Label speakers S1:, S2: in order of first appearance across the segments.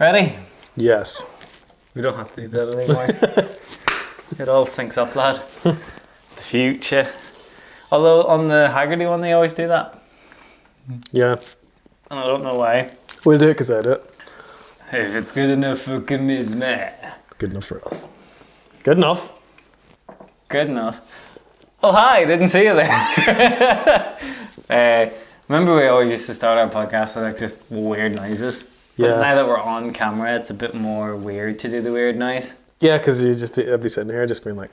S1: Ready?
S2: Yes.
S1: We don't have to do that anymore. It all syncs up, lad. It's the future. Although on the Haggerty one, they always do that.
S2: Yeah.
S1: And I don't know why.
S2: We'll do it because I do it.
S1: If it's good enough for Charisma.
S2: Good enough for us. Good enough.
S1: Good enough. Oh, hi, didn't see you there. Remember we always used to start our podcast with like just weird noises? But
S2: Yeah.
S1: now that we're on camera, it's a bit more weird to do the weird noise.
S2: Yeah, because I'd be sitting here just being like,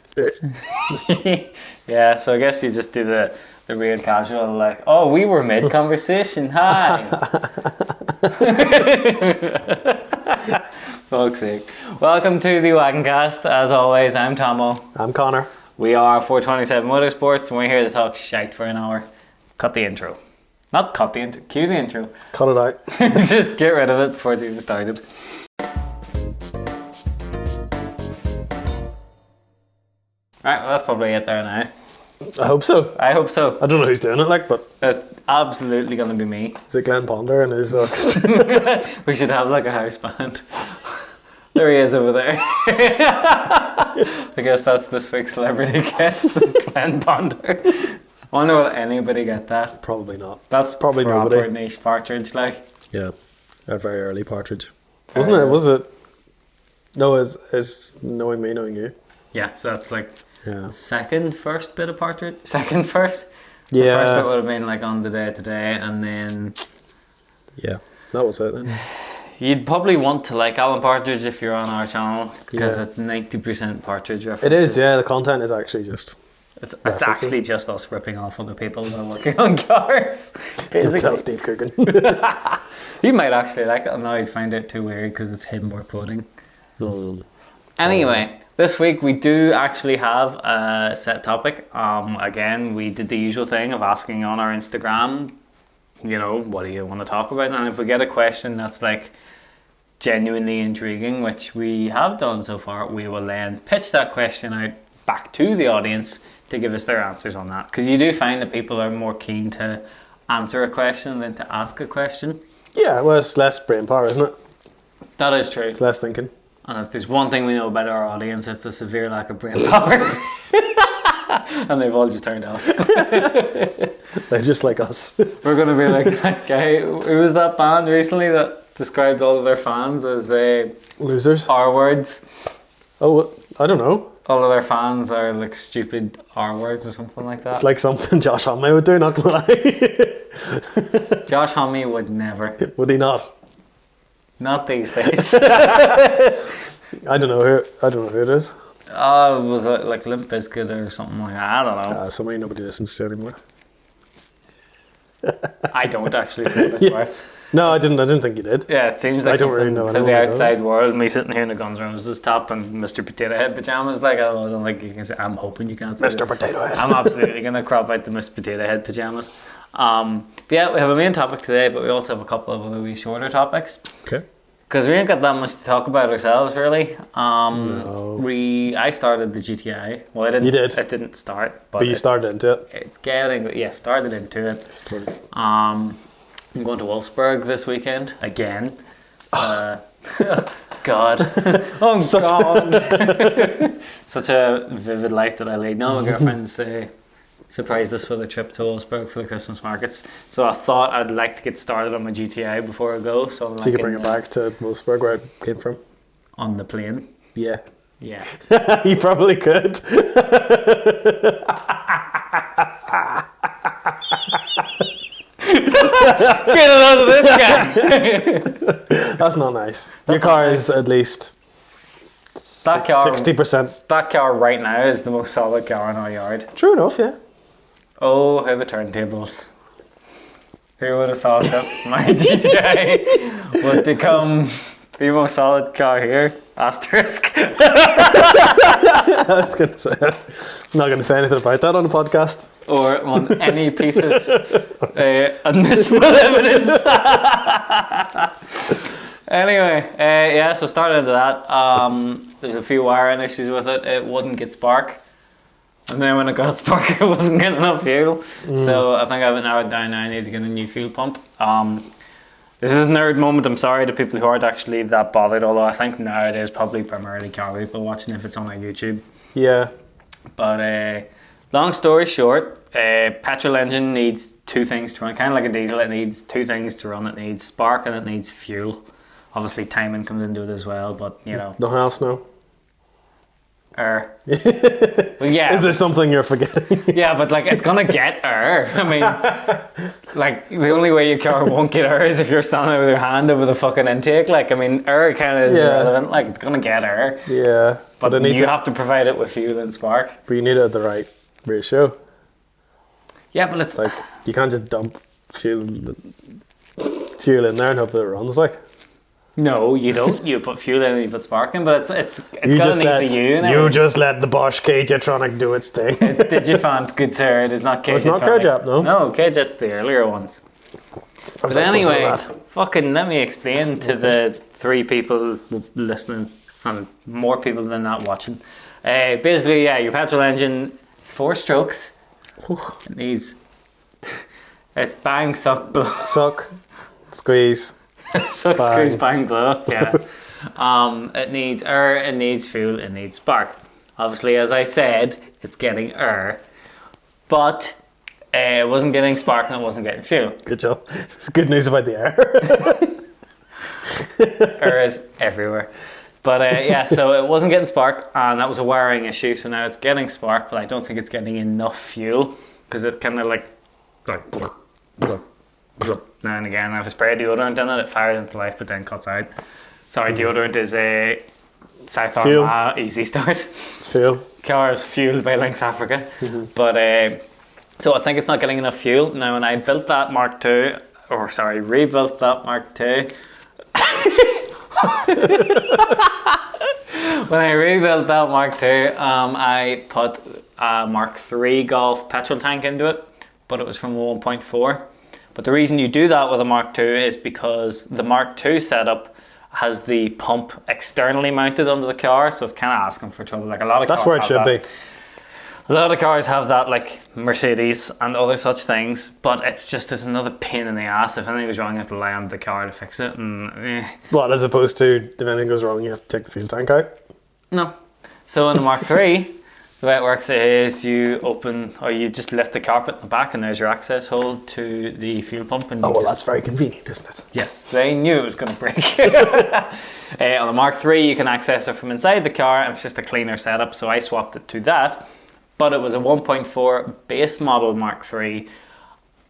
S1: Yeah, so I guess you just do the weird casual, like, oh, we were mid-conversation, hi. Fuck's sake. Welcome to the WagonCast. As always, I'm Tomo.
S2: I'm Connor.
S1: We are 427 Motorsports, and we're here to talk shite for an hour. Cut the intro. Not cut the intro, cue the intro.
S2: Cut it out.
S1: Just get rid of it before it's even started. Right, well, that's probably it there now.
S2: I hope so.
S1: I hope so.
S2: I don't know who's doing it, like, but
S1: That's absolutely going to be me.
S2: is it Glenn Ponder and his orchestra?
S1: We should have like a house band. There he is over there. I guess that's this week's celebrity guest, is Glenn Ponder. I wonder will anybody get that?
S2: Probably not.
S1: That's
S2: Probably
S1: proper
S2: nobody.
S1: niche partridge, like.
S2: Yeah. A very early partridge.
S1: Very
S2: Wasn't it?
S1: early.
S2: Was it? No, it's knowing me, knowing you.
S1: Yeah, so that's like
S2: Yeah.
S1: first bit of partridge. Second first?
S2: Yeah.
S1: The first bit would have been like on the day today, and then
S2: Yeah. That was it then.
S1: you'd probably want to like Alan Partridge if you're on our channel, because
S2: Yeah.
S1: it's 90% Partridge references.
S2: It is, yeah. The content is actually just.
S1: It's
S2: References.
S1: actually just us ripping off other people that are working on cars.
S2: Don't tell
S1: Basically.
S2: Steve Coogan.
S1: You might actually like it, and now you'd find it too weird because it's him we're quoting. Anyway, this week we do actually have a set topic. Again, we did the usual thing of asking on our Instagram, you know, what do you want to talk about? And if we get a question that's like genuinely intriguing, which we have done so far, we will then pitch that question out back to the audience to give us their answers on that. Because you do find that people are more keen to answer a question than to ask a question.
S2: Yeah, well, it's less brain power, isn't it?
S1: That is true.
S2: It's less thinking.
S1: And if there's one thing we know about our audience, it's a severe lack of brain power. And they've all just turned off.
S2: They're just like us.
S1: We're going to be like that guy. Who was that band recently that described all of their fans as
S2: Losers.
S1: R words?
S2: Oh, I don't know.
S1: All of their fans are like stupid R words or something like that.
S2: It's like something Josh Homme would do, not gonna lie.
S1: Josh Homme would never.
S2: Would he not?
S1: Not these days.
S2: I don't know who it is.
S1: Was it like Limp Bizkit or something like that? I don't know.
S2: Somebody nobody listens to anymore.
S1: I don't actually feel this way.
S2: No, I didn't think you did.
S1: Yeah, it seems like
S2: I don't
S1: something
S2: really know
S1: to
S2: anyone
S1: the
S2: who does.
S1: outside world. Me sitting here in a Guns N' Roses top and Mr. Potato Head pajamas. Like, I don't think you can say. I'm hoping you can't say
S2: Mr.
S1: that.
S2: Potato Head.
S1: I'm absolutely gonna crop out the Mr. Potato Head pajamas. But yeah, we have a main topic today, but we also have a couple of other wee shorter topics
S2: Okay.
S1: because we ain't got that much to talk about ourselves, really.
S2: No.
S1: I started the GTI. Well, I didn't.
S2: You did.
S1: It didn't start,
S2: But you started into it.
S1: it's getting. Yeah, started into it.
S2: Totally.
S1: I'm going to Wolfsburg this weekend again. God. Oh,
S2: Such-
S1: God. Such a vivid life that I lead. No, my girlfriend's surprised us with a trip to Wolfsburg for the Christmas markets. So I thought I'd like to get started on my GTI before I go. So, I'm
S2: So you
S1: like
S2: can bring it back to Wolfsburg where it came from.
S1: on the plane.
S2: Yeah.
S1: Yeah.
S2: You probably could.
S1: Get it out of this guy.
S2: That's not nice. Your
S1: That's
S2: car
S1: not
S2: is at least
S1: That car,
S2: 60%.
S1: that car right now is the most solid car in our yard.
S2: True enough, yeah.
S1: Oh, how the turntables. Who would have thought that my GTI would become the most solid car here? Asterisk.
S2: I was gonna say, I'm not gonna say anything about that on the podcast.
S1: Or on any piece of admissible evidence. Anyway, yeah, so started that. There's a few wiring issues with it. It wouldn't get spark. And then when it got spark, it wasn't getting enough fuel. So I think I have it narrowed down now. I need to get a new fuel pump. This is a nerd moment. I'm sorry to people who aren't actually that bothered, although I think nowadays probably primarily car people watching if it's on like YouTube.
S2: Yeah.
S1: But long story short, petrol engine needs two things to run. Kind of like a diesel, it needs two things to run. It needs spark and it needs fuel. Obviously, timing comes into it as well, but you know.
S2: Nothing else, no?
S1: Well, yeah.
S2: Is there something you're forgetting?
S1: Yeah, but like it's gonna get air. I mean, like the only way your car won't get air is if you're standing with your hand over the fucking intake. Like, I mean, air kind of is irrelevant. Like, it's gonna get air.
S2: Yeah.
S1: But you have to provide it with fuel and spark.
S2: But you need it at the right ratio.
S1: Yeah, but it's
S2: like you can't just dump fuel in there and hope that it runs. Like,
S1: no, you don't. You put fuel in and you put spark in, but it's got an ECU now.
S2: You just let the Bosch K-Jetronic do its thing.
S1: It's Digifant, good sir. It is not K-Jetronic.
S2: It's not K-Jet, no.
S1: No, K-Jet's the earlier ones. But anyway, fucking let me explain to the 3 people listening and more people than that watching. Basically, yeah, your petrol engine is 4 strokes. It needs. It's bang, suck, blow.
S2: Suck, squeeze.
S1: Suck, bang. Squeeze, bang, blow. Yeah. It needs air, it needs fuel, it needs spark. Obviously, as I said, it's getting air, but it wasn't getting spark and it wasn't getting fuel.
S2: Good job. It's good news about the air.
S1: Air is everywhere. But yeah, so it wasn't getting spark, and that was a wiring issue. So now it's getting spark, but I don't think it's getting enough fuel because it kind of like now and again. If I spray deodorant in it, it fires into life, but then cuts out. Sorry, deodorant is a South Armagh Easy Start.
S2: It's fuel.
S1: Car is fueled by Lynx Africa, but so I think it's not getting enough fuel. Now, when I built that rebuilt that Mark II. When I rebuilt that Mark II, I put a Mark III Golf petrol tank into it, but it was from a 1.4. But the reason you do that with a Mark II is because the Mark II setup has the pump externally mounted under the car, so it's kind of asking for trouble. Like a lot of
S2: that's
S1: cars
S2: where it should be.
S1: A lot of cars have that, like Mercedes and other such things, but it's another pain in the ass. If anything goes wrong, you have to lie under the car to fix it. And
S2: What, as opposed to if anything goes wrong, you have to take the fuel tank out?
S1: No. So in the Mark III, the way it works is you open or you just lift the carpet in the back, and there's your access hole to the fuel pump. And
S2: that's very convenient, isn't it?
S1: Yes, they knew it was going to break. On the Mark III, you can access it from inside the car, and it's just a cleaner setup. So I swapped it to that. But it was a 1.4 base model Mark III,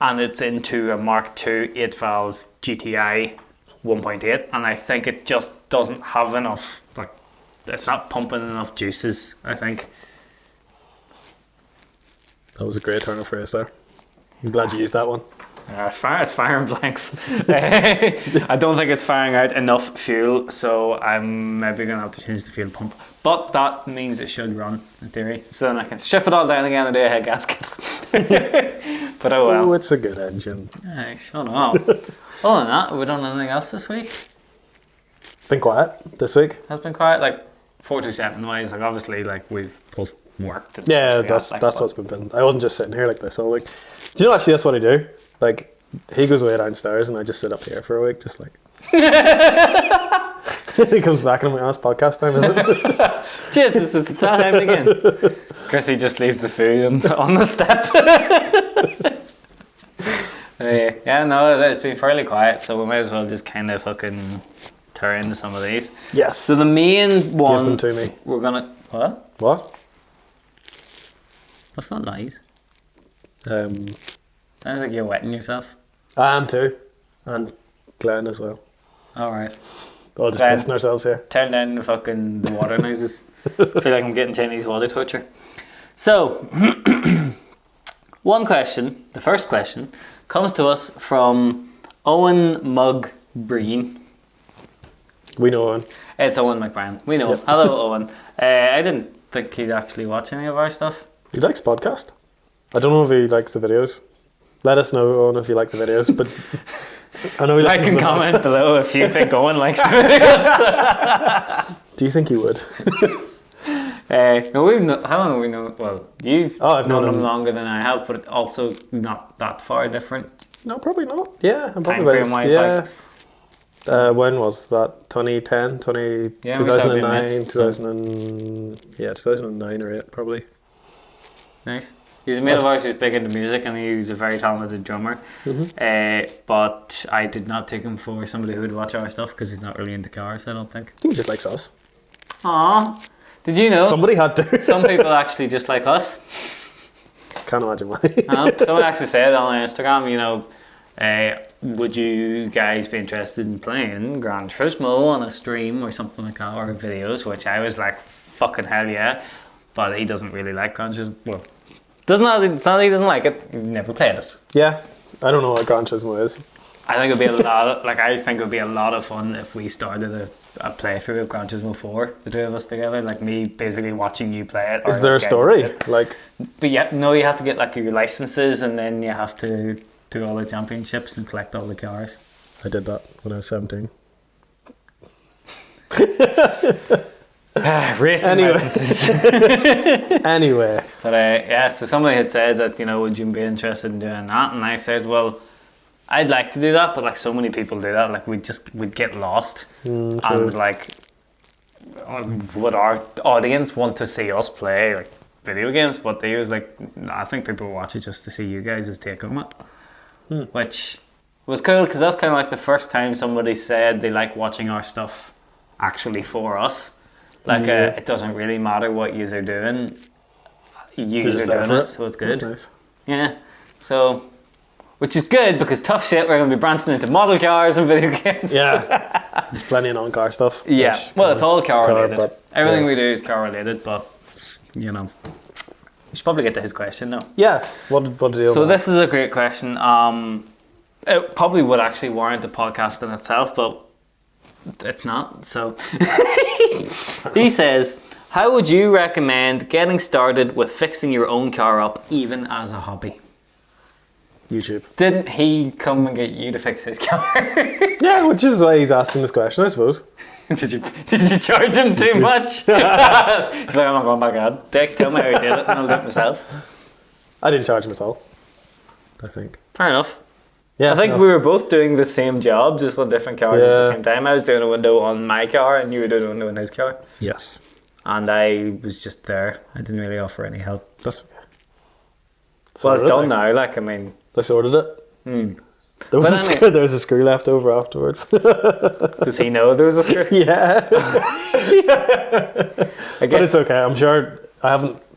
S1: and it's into a Mark II 8 valve GTI 1.8, and I think it just doesn't have enough, like, it's not pumping enough juices, I think.
S2: That was a great turn of phrase there. I'm glad you used that one.
S1: It's firing blanks. I don't think it's firing out enough fuel, so I'm maybe going to have to change the fuel pump. But that means it should run, in theory. So then I can strip it all down again and do a head gasket. But oh well.
S2: Oh, it's a good engine.
S1: Hey, shut up. Other than that, have we done anything else this week?
S2: Been quiet this week.
S1: Has been quiet, like 427 wise. Like obviously, like we've both worked.
S2: Yeah, that's what's been. I wasn't just sitting here like this all week. Do you know actually that's what I do? Like he goes away downstairs and I just sit up here for a week, just like. He comes back and I'm like, oh, it's podcast time, is it?
S1: Cheers, this is the time again. Chrissy just leaves the food on the step. Yeah, no, it's been fairly quiet, so we might as well just kind of fucking tear into some of these.
S2: Yes.
S1: So the main one.
S2: Give them to me.
S1: We're gonna. What?
S2: What?
S1: What's not lies?
S2: Sounds
S1: like you're wetting yourself.
S2: I am too. And Glenn as well.
S1: Alright.
S2: All just pissing ourselves here.
S1: Turn down the water noises. I feel like I'm getting Chinese water torture. So, one question, the first question, comes to us from Owen Mug Breen.
S2: We know Owen.
S1: It's Owen McBrien. We know. Yep. Hello, Owen. I didn't think he'd actually watch any of our stuff.
S2: He likes podcast. I don't know if he likes the videos. Let us know, Owen, if you like the videos, but I know he
S1: like and comment below if you think Owen likes the videos.
S2: Do you think he would?
S1: No, how long have we known? Well, you've known him longer than I have, but also not that far different.
S2: No, probably not. Yeah, I'm
S1: probably time frame wise.
S2: Yeah, When was that? 2010,
S1: Yeah, we started being
S2: 2009,
S1: mates, so-
S2: 2009 or 8 probably.
S1: Nice. He's a mate of ours who's big into music and he's a very talented drummer. But I did not take him for somebody who would watch our stuff because he's not really into cars, I don't think.
S2: I think he just likes us.
S1: Aww. Did you know?
S2: Somebody had to.
S1: Some people actually just like us.
S2: Can't imagine why.
S1: Someone actually said on Instagram, would you guys be interested in playing Gran Turismo on a stream or something like that, or videos? Which I was like, fucking hell yeah. But he doesn't really like Gran Turismo. Well, it's not that he doesn't like it, he's never played it.
S2: Yeah, I don't know what Gran Turismo is.
S1: I think it'd be a lot of fun if we started a playthrough of Gran Turismo 4, the two of us together, like me basically watching you play it.
S2: Is there a story? Like,
S1: but yeah, no, you have to get like your licenses and then you have to do all the championships and collect all the cars.
S2: I did that when I was 17.
S1: Racing
S2: Anyway.
S1: licenses.
S2: Anyway,
S1: But yeah, so somebody had said that, would you be interested in doing that? And I said, well, I'd like to do that, but like so many people do that, like we'd get lost.
S2: true.
S1: And like, would our audience want to see us play like video games? But they was like, I think people watch it just to see you guys' take on it. Which was cool because that's kind of like the first time somebody said they like watching our stuff actually for us. Like it doesn't really matter what yous are doing, yous are doing it, so it's good.
S2: That's nice.
S1: Yeah, so which is good because tough shit. We're going to be branching into model cars and video games.
S2: Yeah, there's plenty of non-car stuff.
S1: Yeah, well, it's all car related.
S2: but,
S1: Everything
S2: yeah.
S1: we do is car related, but we should probably get to his question now.
S2: Yeah, what did you
S1: So this is a great question. It probably would actually warrant a podcast in itself, but it's not. So he says, how would you recommend getting started with fixing your own car up, even as a hobby?
S2: YouTube.
S1: Didn't he come and get you to fix his car?
S2: Yeah, which is why he's asking this question, I suppose.
S1: Did you charge him too much? He's like, I'm not going back out. Dick, tell me how you did it and I'll do it myself.
S2: I didn't charge him at all, I think.
S1: Fair enough.
S2: Yeah,
S1: I think we were both doing the same job, just on different cars at the
S2: Yeah.
S1: same time. I was doing a window on my car and you were doing a window on his car.
S2: Yes.
S1: And I was just there. I didn't really offer any help.
S2: That's okay.
S1: Well, it's
S2: Sorted
S1: done
S2: it.
S1: now, like, I mean...
S2: They sorted it. There was,
S1: But
S2: a
S1: anyway.
S2: screw, there was a screw left over afterwards.
S1: Does he know there was a screw?
S2: Yeah.
S1: I
S2: But it's okay. I'm sure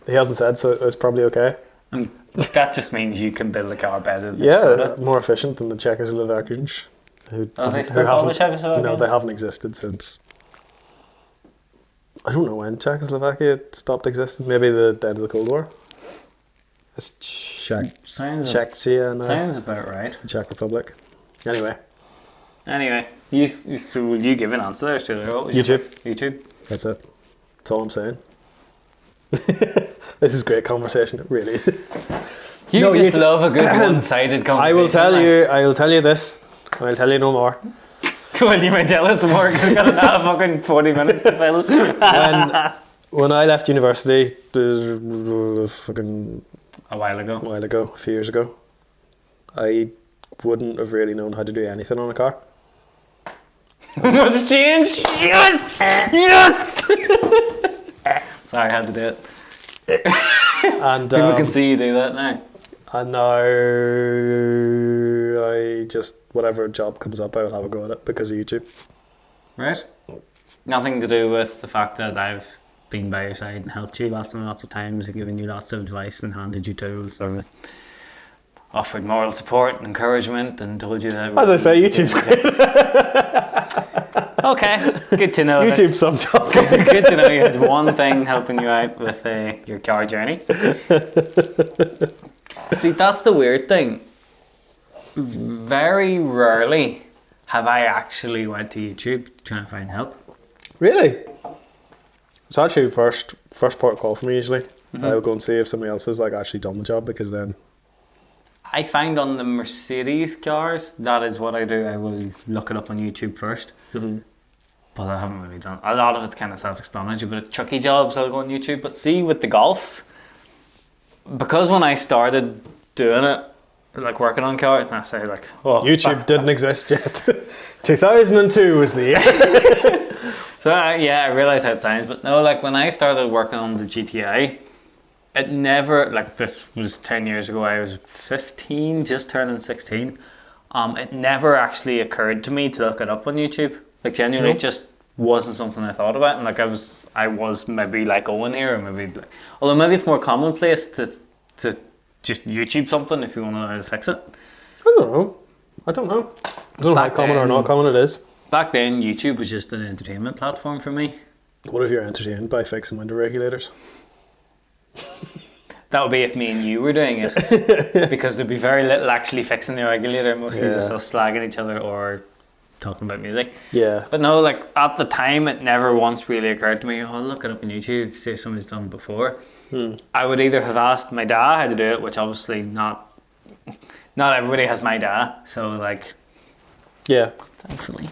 S2: he hasn't said, so it's probably okay.
S1: That just means you can build a car better than
S2: Yeah,
S1: Skoda.
S2: more efficient than the Czechoslovakians. Who
S1: They still call them Czechoslovakians?
S2: No, they haven't existed since... I don't know when Czechoslovakia stopped existing. Maybe the end of the Cold War. It's
S1: Sounds
S2: Czechia now.
S1: sounds about right.
S2: Czech Republic. Anyway,
S1: Anyway, so will you give an answer there straight away? What was your
S2: YouTube.
S1: pick? YouTube?
S2: That's it. That's all I'm saying. This is great conversation, really.
S1: You
S2: No,
S1: just
S2: YouTube.
S1: love a good one-sided conversation.
S2: I will tell
S1: like.
S2: you. I will tell you this, and I'll tell you no more.
S1: Well, you might tell us more because we've got another fucking 40 minutes to fill.
S2: When I left university, it was fucking
S1: A while
S2: a
S1: ago.
S2: while ago, a few years ago, I wouldn't have really known how to do anything on a car.
S1: What's changed? Yes! Yes! Sorry, I had to do it.
S2: And
S1: People can see you do that now.
S2: And now I just, whatever job comes up, I will have a go at it because of YouTube.
S1: Right? Nothing to do with the fact that I've been by your side and helped you lots and lots of times and given you lots of advice and handed you tools or offered moral support and encouragement and told you that...
S2: As I say, YouTube's great.
S1: Okay, good to know.
S2: YouTube's some job.
S1: Good to know you had one thing helping you out with your car journey. See, that's the weird thing. Very rarely have I actually went to YouTube to try and find help.
S2: Really? It's actually the first port of call for me usually. I would go and see if somebody else has like actually done the job, because then
S1: I find on the Mercedes cars, that is what I do. I will look it up on YouTube first. But I haven't really done a lot of it's kind of self-explanatory. But at trucky jobs, I'll go on YouTube. But see, with the Golfs, because when I started doing it, like working on cars, and I say like, oh,
S2: YouTube didn't exist yet. 2002 was the year.
S1: So yeah, I realize how it sounds, but no, like when I started working on the GTA, it never, like this was 10 years ago. I was 15, just turning 16. It never actually occurred to me to look it up on YouTube. Like genuinely, it just wasn't something I thought about. And like I was maybe like Owen here, or maybe, although maybe it's more commonplace to just YouTube something if you want to know how to fix it.
S2: I don't know. I don't know how common or not common it is.
S1: Back then, YouTube was just an entertainment platform for me.
S2: What if you're entertained by fixing window regulators?
S1: That would be if me and you were doing it, because there'd be very little actually fixing the regulator, mostly just us slagging each other or talking about music.
S2: Yeah.
S1: But no, like at the time, it never once really occurred to me, oh, look it up on YouTube, see if somebody's done it before. I would either have asked my dad how to do it, which obviously not everybody has my dad, so like,
S2: yeah,
S1: thankfully.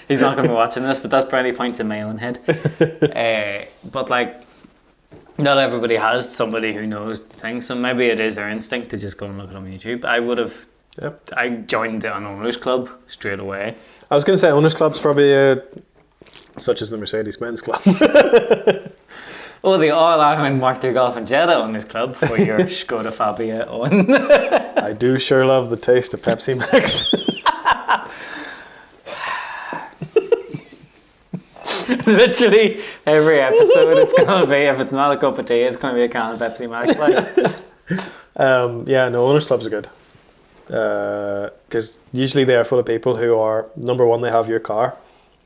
S1: He's not going to be watching this, but that's brownie points in my own head. But like, not everybody has somebody who knows the thing, so maybe it is their instinct to just go and look it on YouTube. I would have. Yep. I joined the owners club straight away.
S2: I was going to say owners club's probably such as the Mercedes-Benz club.
S1: Oh, the all-Ireland Mark II Golf and Jetta owners club for your Skoda Fabia Owen.
S2: I do sure love the taste of Pepsi Max.
S1: Literally every episode it's going to be, if it's not a cup of tea, it's going to be a can of Pepsi Max.
S2: Yeah, no, owners clubs are good. Because usually they are full of people who are, number one, they have your car,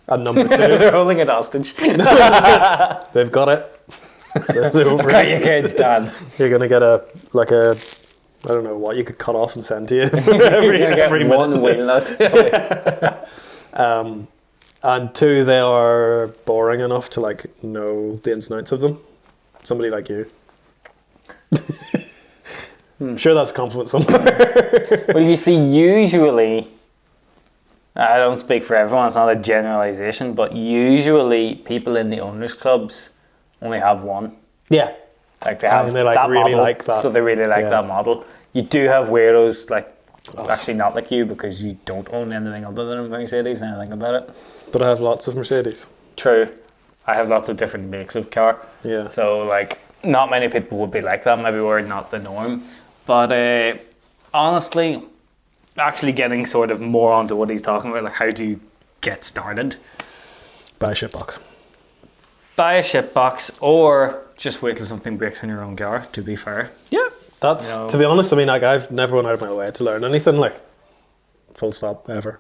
S2: and number two,
S1: they're holding it hostage.
S2: They've got it. They won't
S1: got your kids, Dan.
S2: You're going to get I don't know what you could cut off and send to you every
S1: one wheel nut.
S2: And two, they are boring enough to like know the ins and outs of them. Somebody like you. I'm sure that's a compliment somewhere.
S1: Well, you see, usually, I don't speak for everyone, it's not a generalisation, but usually people in the owners clubs only have one.
S2: Yeah.
S1: Like they have
S2: like
S1: that
S2: really
S1: model,
S2: like that.
S1: so they really like that model. You do have weirdos, like, actually not like you, because you don't own anything other than a Mercedes, now I think about it.
S2: But I have lots of Mercedes.
S1: True. I have lots of different makes of car.
S2: Yeah.
S1: So, like, not many people would be like that. Maybe we're not the norm. But honestly, actually getting sort of more onto what he's talking about, like how do you get started?
S2: Buy a shitbox.
S1: Buy a shitbox, or just wait till something breaks in your own car, to be fair.
S2: Yeah. That's, to be honest, I mean, like, I've never went out of my way to learn anything, like, full stop, ever.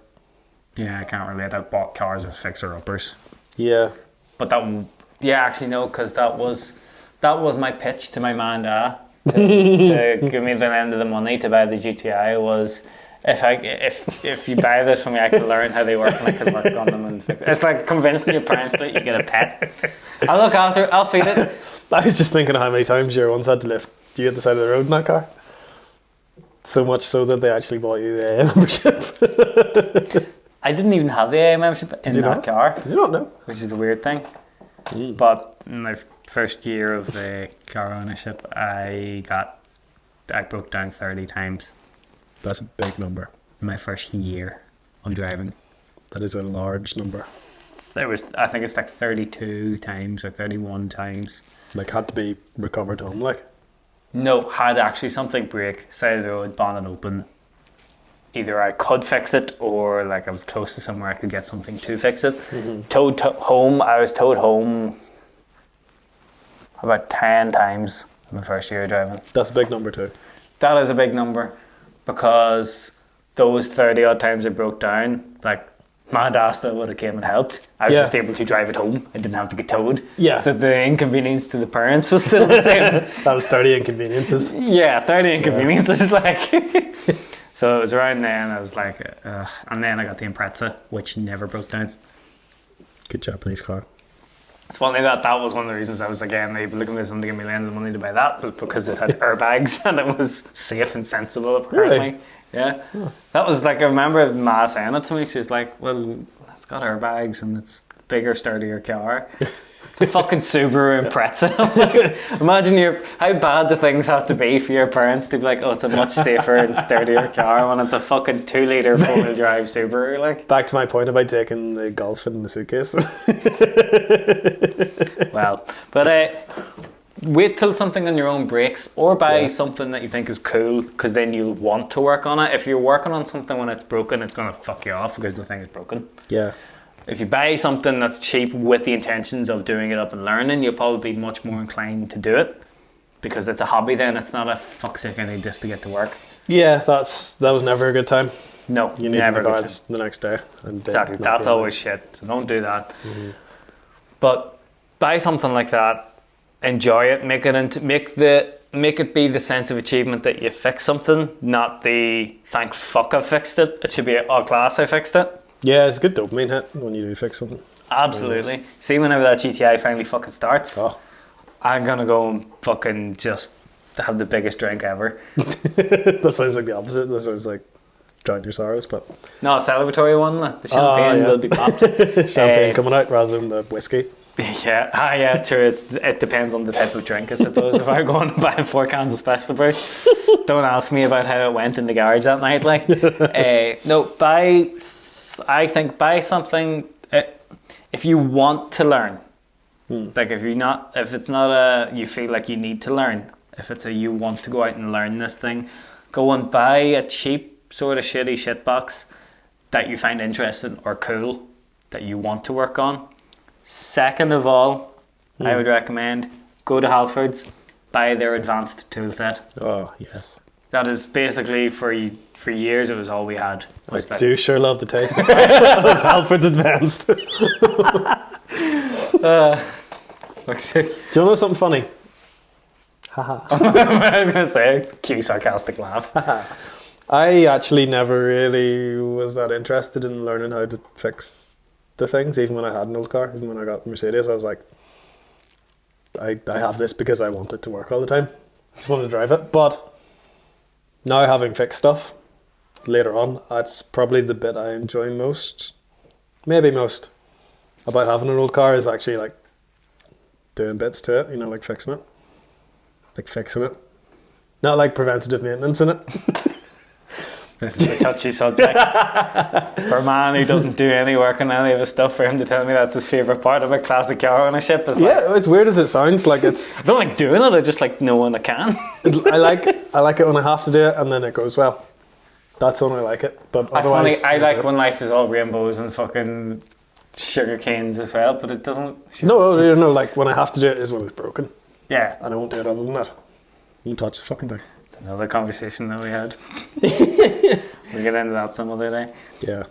S1: Yeah, I can't relate. I've bought cars as fixer-uppers.
S2: Yeah.
S1: But actually no, because that was my pitch to my man Dad to give me the end of the money to buy the GTI was, if you buy this from me, I can learn how they work and I can work on them and fix it. It's like convincing your parents that you get a pet. I'll look after it, I'll feed it.
S2: I was just thinking of how many times your ones had to lift you at the side of the road in that car. So much so that they actually bought you the AA membership.
S1: I didn't even have the AA membership in that car.
S2: Did you not know?
S1: Which is the weird thing. But in my first year of car ownership, I broke down 30 times.
S2: That's a big number.
S1: In my first year of driving.
S2: That is a large number.
S1: I think it's like 32 times or 31 times.
S2: Like, had to be recovered home, like?
S1: No, had actually something break, side of the road, bonnet open. Either I could fix it, or like I was close to somewhere I could get something to fix it. Towed home. I was towed home about 10 times in my first year of driving.
S2: That's a big number too.
S1: That is a big number, because those 30 odd times I broke down, like, my dad still would have came and helped. I was just able to drive it home. I didn't have to get towed.
S2: Yeah.
S1: So the inconvenience to the parents was still the same.
S2: That was 30 inconveniences.
S1: Yeah, 30 inconveniences, like. So it was around then, I was like, and then I got the Impreza, which never broke down.
S2: Good Japanese car.
S1: It's funny that was one of the reasons I was, again, able to convince them to give me the money to buy that, was because it had airbags and it was safe and sensible, apparently.
S2: Really?
S1: Yeah. Oh. That was like, I remember Ma saying it to me. She was like, well, it's got airbags and it's bigger, sturdier car. It's a fucking Subaru Impreza. Imagine how bad the things have to be for your parents to be like, oh, it's a much safer and sturdier car when it's a fucking 2-litre 4-wheel drive Subaru. Like,
S2: Back to my point about taking the Golf in the suitcase.
S1: well, but wait till something on your own breaks, or buy something that you think is cool, because then you'll want to work on it. If you're working on something when it's broken, it's going to fuck you off because the thing is broken.
S2: Yeah.
S1: If you buy something that's cheap with the intentions of doing it up and learning, you'll probably be much more inclined to do it, because it's a hobby then. It's not a fuck's sake, I need this to get to work.
S2: Yeah, that was never a good time.
S1: No,
S2: You need
S1: never
S2: to
S1: a
S2: go
S1: good time.
S2: the next day. And
S1: Exactly,
S2: not
S1: that's
S2: be on
S1: always shit, so don't do that. But buy something like that, enjoy it, make it be the sense of achievement that you fix something, not the thank fuck I fixed it. It should be all class I fixed it.
S2: Yeah, it's a good dopamine hit when you do fix something.
S1: Absolutely. See, whenever that GTI finally fucking starts,
S2: Oh.
S1: I'm gonna go and fucking just have the biggest drink ever.
S2: That sounds like the opposite. That sounds like drown your sorrows, but
S1: No, a celebratory one. The champagne
S2: yeah.
S1: will be popped.
S2: champagne coming out rather than the whiskey.
S1: Yeah, true. It depends on the type of drink, I suppose. If I'm going to buy 4 cans of Special Brew, don't ask me about how it went in the garage that night. Like, no, I think buy something if you want to learn. Like, if it's not you feel like you need to learn. If it's you want to go out and learn this thing, go and buy a cheap sort of shitty shit box that you find interesting or cool that you want to work on. Second of all, I would recommend go to Halfords, buy their advanced tool set.
S2: Oh, yes.
S1: That is basically for years it was all we had.
S2: I do sure love the taste of Halford's Advanced. Do you know something funny? Haha.
S1: I was going to say, cue sarcastic laugh.
S2: I actually never really was that interested in learning how to fix the things, even when I had an old car. Even when I got Mercedes, I was like, I have this because I want it to work all the time. I just want to drive it. But now having fixed stuff later on, that's probably the bit I enjoy most, maybe most, about having an old car is actually like doing bits to it, like fixing it. Like fixing it. Not like preventative maintenance in it.
S1: This is a touchy subject. For a man who doesn't do any work on any of his stuff, for him to tell me that's his favourite part of a classic car ownership is like...
S2: Yeah, as weird as it sounds, like it's...
S1: I don't like doing it, I just like knowing I can.
S2: I like it when I have to do it and then it goes well. That's when I like it. But otherwise...
S1: I like when life is all rainbows and fucking sugar canes as well, but it doesn't...
S2: No, like when I have to do it is when it's broken.
S1: Yeah.
S2: And I won't do it other than that. You touch the fucking thing.
S1: It's another conversation that we had. We'll get into that some other day.
S2: Yeah.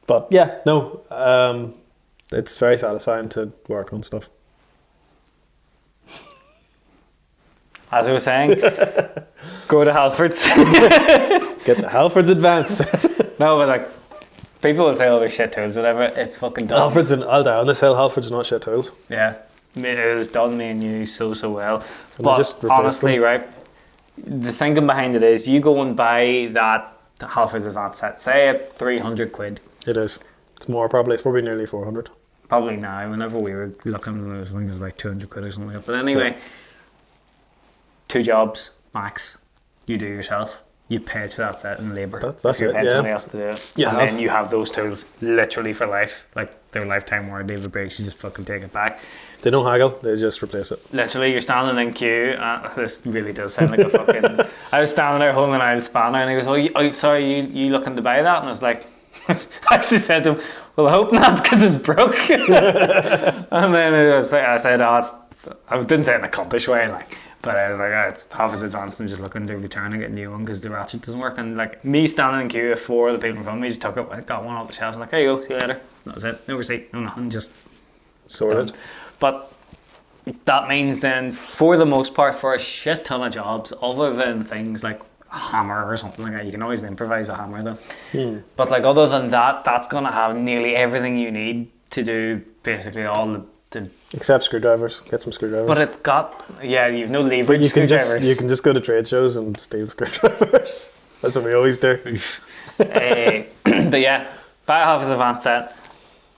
S2: But yeah, no. It's very satisfying to work on stuff.
S1: As I was saying, go to Halfords.
S2: Get the Halfords Advance.
S1: No, but like, people will say, oh, they're shit tools, whatever. It's fucking done.
S2: Halfords, and I'll die on this hill, Halfords are not shit tools.
S1: Yeah. It has done me and you so well.
S2: And I just
S1: but
S2: replaced
S1: honestly,
S2: them.
S1: right, the thinking behind it is you go and buy that Halfords Advanced set. Say it's 300 quid.
S2: It is. It's more probably. It's probably nearly 400.
S1: Probably now. Whenever we were looking, I think it was like 200 quid or something like that. But anyway, 2 jobs max. You do yourself. You paid for that set in labour.
S2: That's
S1: you
S2: it,
S1: paid
S2: yeah.
S1: somebody else to do it.
S2: You
S1: and
S2: have.
S1: then you have those tools literally for life. Like their lifetime warranty. If it breaks, you just fucking take it back.
S2: They don't haggle. They just replace it.
S1: Literally, you're standing in queue. This really does sound like a fucking... I was standing there holding an aisle spanner and he goes, sorry, you looking to buy that? And I was like... I actually said to him, well, I hope not, because it's broke. And then I said, I didn't say it in a cumpish way, like, but I was like, it's half as advanced. I'm just looking to return and get a new one because the ratchet doesn't work. And like me standing in queue, 4 of the people in front of me just took it, I got one off the shelf. I was like, there you go, see you later. That was it. No receipt, no nothing, just
S2: Sorted.
S1: done. But that means then, for the most part, for a shit ton of jobs, other than things like a hammer or something like that, you can always improvise a hammer though. But like other than that, that's gonna have nearly everything you need to do basically all the
S2: Except screwdrivers. Get some screwdrivers.
S1: but it's got you've no leverage
S2: you can
S1: screwdrivers.
S2: you can just go to trade shows and steal screwdrivers. That's what we always do.
S1: But yeah, buy a Halfords Advanced set.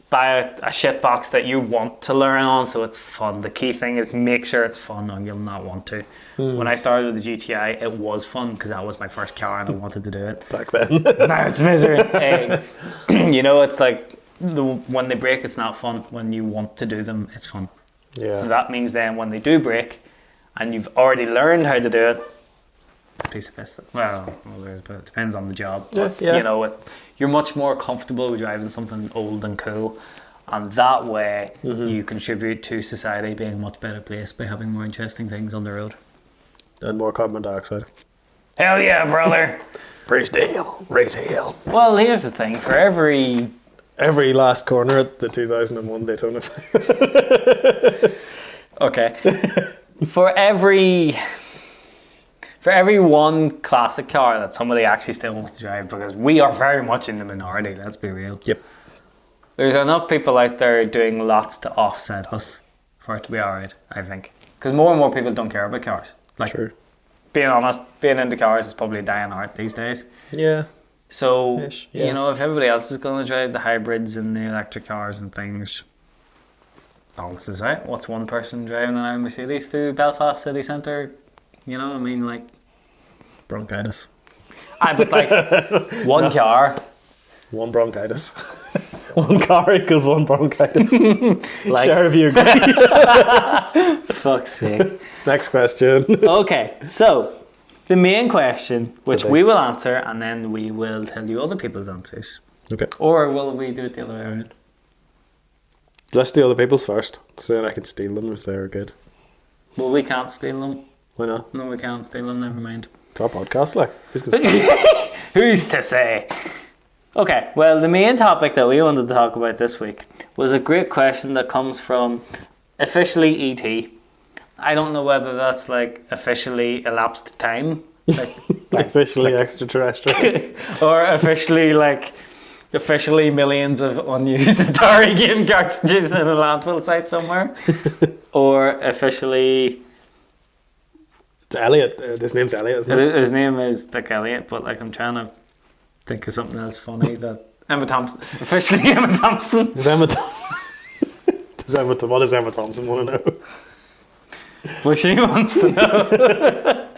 S1: buy a shit box that you want to learn on, so it's fun. The key thing is make sure it's fun, or you'll not want to. When I started with the GTI, it was fun because that was my first car and I wanted to do it.
S2: Back then.
S1: Now it's misery. You know, it's like when they break, it's not fun. When you want to do them, it's fun.
S2: Yeah.
S1: So that means then when they do break, and you've already learned how to do it, piece of piss. Well, it depends on the job. But,
S2: Yeah.
S1: you know, you're much more comfortable with driving something old and cool, and that way you contribute to society being a much better place by having more interesting things on the road.
S2: And more carbon dioxide.
S1: Hell yeah, brother!
S2: Raise the hill. Raise the hill.
S1: Well, here's the thing: for every
S2: last corner at the 2001 Daytona.
S1: okay, for every one classic car that somebody actually still wants to drive, because we are very much in the minority, let's be real.
S2: Yep.
S1: There's enough people out there doing lots to offset us for it to be alright, I think. Because more and more people don't care about cars. Like,
S2: True.
S1: being honest, being into cars is probably a dying art these days.
S2: Yeah.
S1: So,
S2: Ish, yeah.
S1: you know, if everybody else is going to drive the hybrids and the electric cars and things, balance is out. What's one person driving an Mercedes through Belfast city centre? You know, I mean, like...
S2: Bronchitis.
S1: But like, one car.
S2: One bronchitis. One car equals one bronchitis.
S1: Like,
S2: Share if you agree.
S1: fuck's sake.
S2: Next question.
S1: Okay, so the main question, which
S2: Okay.
S1: we will answer, and then we will tell you other people's answers.
S2: Okay.
S1: Or will we do it the other way around?
S2: Let's do other people's first, so then I can steal them if they're good.
S1: Well, we can't steal them.
S2: Why not?
S1: No, we can't steal them, never mind.
S2: It's our podcast, like. Who's gonna steal?
S1: Who's to say? Okay, well, the main topic that we wanted to talk about this week was a great question that comes from officially ET. I don't know whether that's like officially elapsed time, like
S2: Officially extraterrestrial.
S1: or officially millions of unused Atari game cartridges in a landfill site somewhere, or officially.
S2: It's Elliot. His name's Elliot, isn't it?
S1: His name is like Elliot, but like I'm trying to think of something else funny that Emma Thompson. Officially Emma Thompson.
S2: Is Emma what does Emma Thompson want to know?
S1: Well, she wants to know.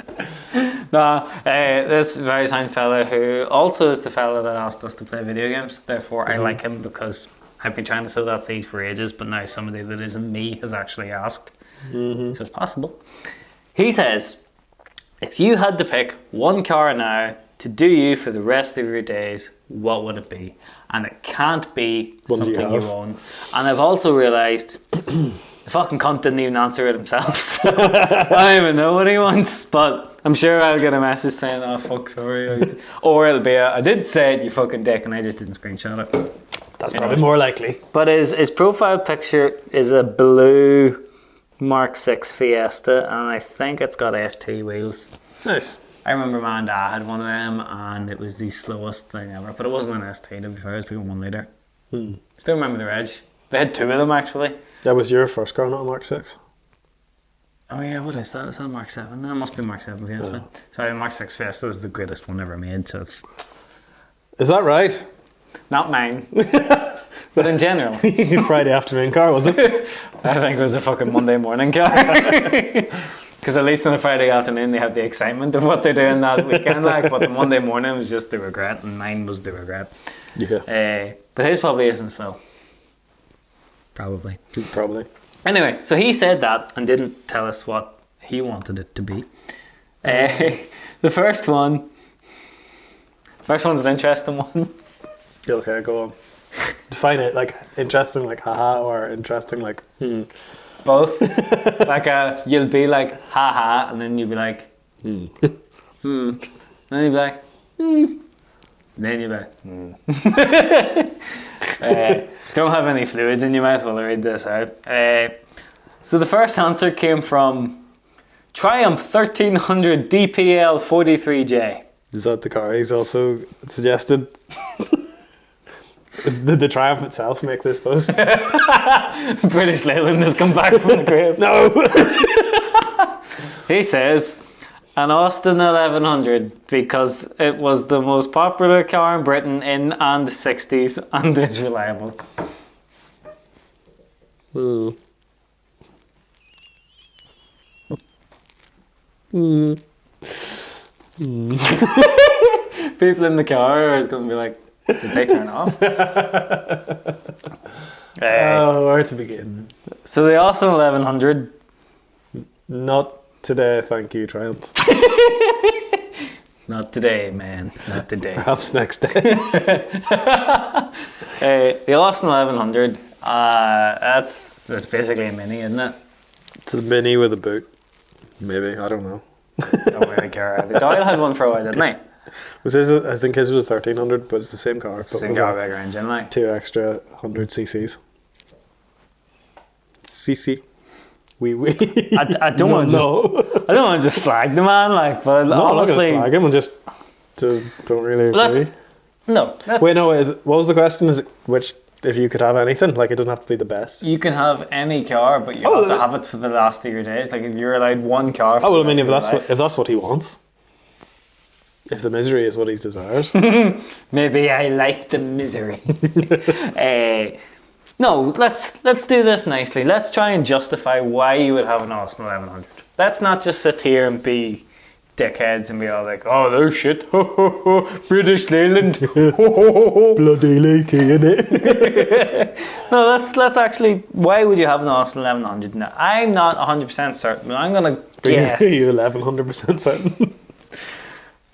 S1: This very fine fella who also is the fella that asked us to play video games. Therefore, I like him because I've been trying to sow that seed for ages, but now somebody that isn't me has actually asked. So it's possible. He says, if you had to pick one car now to do you for the rest of your days, what would it be? And it can't be
S2: One
S1: something
S2: you
S1: you
S2: have.
S1: own. And I've also realised the fucking cunt didn't even answer it himself. So I don't even know what he wants. But I'm sure I'll get a message saying, oh fuck, sorry. Or it'll be I did say it, you fucking dick, and I just didn't screenshot it.
S2: That's probably more likely.
S1: But his profile picture is a blue Mark 6 Fiesta, and I think it's got ST wheels.
S2: Nice.
S1: I remember my dad had one of them, and it was the slowest thing ever. But it wasn't an ST, to be fair, it was like a 1 litre. Still remember the reg. They had two of them, actually.
S2: That was your first car, not a Mark 6?
S1: Oh yeah, what is that? Is that a Mark 7? No, it must be Mark 7 Fiesta. Sorry, Mark 6 Fiesta was the greatest one ever made, so it's
S2: Is that right?
S1: not mine. But in general.
S2: Friday afternoon car, was it?
S1: I think it was a fucking Monday morning car. Because at least on a Friday afternoon they have the excitement of what they're doing that weekend, like. But the Monday morning was just the regret, and mine was the regret.
S2: Yeah.
S1: But his probably isn't slow. Probably.
S2: Probably.
S1: Anyway, so he said that and didn't tell us what he wanted it to be. The first one's an interesting one.
S2: Okay, go on. Define it, like interesting, like haha, or interesting, like
S1: Both. Like you'll be like haha, and then you'll be like and then you'll be like and then you'll be like don't have any fluids in your mouth while I read this out. So the first answer came from Triumph 1300 DPL 43J.
S2: Is that the car he's also suggested? Did the Triumph itself make this post?
S1: British Leyland has come back from the grave.
S2: No!
S1: He says an Austin 1100 because it was the most popular car in Britain in and the 60s and it's reliable.
S2: Mm. Mm.
S1: People in the car are going to be like, did they turn off?
S2: Where to begin?
S1: So the Austin 1100.
S2: Not today, thank you, Triumph.
S1: Not today, man. Not today.
S2: Perhaps next day.
S1: The Austin 1100. That's basically a mini, isn't it?
S2: It's a mini with a boot. Maybe, I don't know.
S1: Don't really care. The Doyle had one for a while, didn't he?
S2: I think his was a 1300, but it's the same car. But
S1: Same
S2: with
S1: car, bigger engine, like.
S2: 2 extra 100 cc's. CC. Wee.
S1: I don't want to. I don't want to just slag the man, like. But
S2: No,
S1: honestly,
S2: I'm not gonna slag him. I just don't really agree. Wait, no. What was the question? Is it which? If you could have anything, like it doesn't have to be the best.
S1: You can have any car, but you have to have it for the last of your days. Like if you're allowed one car. For
S2: if that's what he wants. If the misery is what he desires.
S1: Maybe I like the misery. No, let's do this nicely. Let's try and justify why you would have an Austin 1100. Let's not just sit here and be dickheads and be all like, oh, they're shit. British Leyland.
S2: Bloody leaky, innit?
S1: No, let's actually, why would you have an Austin 1100? Now, I'm not 100% certain, but I'm going to guess.
S2: You're 1100% certain.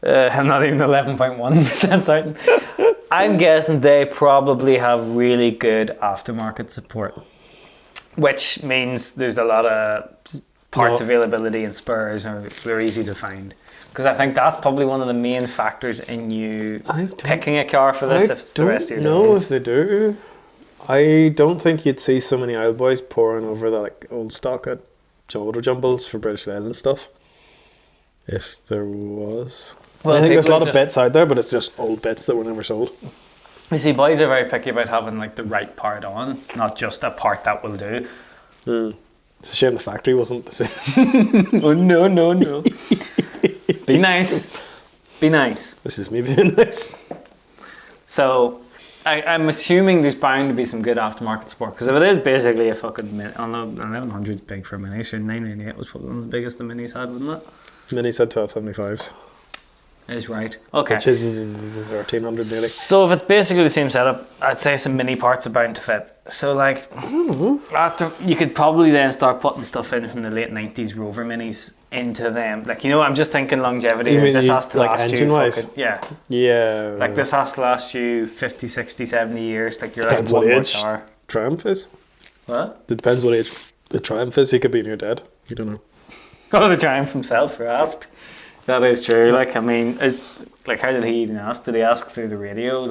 S1: I'm not even 11.1% certain. I'm guessing they probably have really good aftermarket support, which means there's a lot of parts availability and spares, or they're easy to find. Because I think that's probably one of the main factors in you picking a car for this. If it's the rest of your days.
S2: I don't know if they do. I don't think you'd see so many old boys pouring over the old stock at shoulder jumbles for British Leyland stuff. If there was. Well, I think there's a lot of bits out there, but it's just old bits that were never sold.
S1: You see, boys are very picky about having the right part on, not just a part that will do.
S2: It's a shame the factory wasn't the same.
S1: Oh, no. Be nice. Be nice.
S2: This is me being nice.
S1: So, I'm assuming there's bound to be some good aftermarket support, because if it is basically a fucking mini, on the 1100's big for a mini, so 998 was probably one of the biggest the minis had, wasn't it?
S2: Minis had 1275s.
S1: Is right. Okay.
S2: Which is 1300 nearly.
S1: So if it's basically the same setup, I'd say some mini parts are bound to fit. So after you could probably then start putting stuff in from the late 90s Rover minis into them. I'm just thinking longevity.
S2: This has to last
S1: engine
S2: you
S1: wise?
S2: Yeah.
S1: This has to last you 50, 60, 70 years. You're
S2: depends
S1: one
S2: what
S1: more
S2: age
S1: car.
S2: Triumph is.
S1: What?
S2: It depends what age the Triumph is. He could be near dead. You don't know.
S1: Oh, the Triumph himself for asked. That is true. How did he even ask? Did he ask through the radio?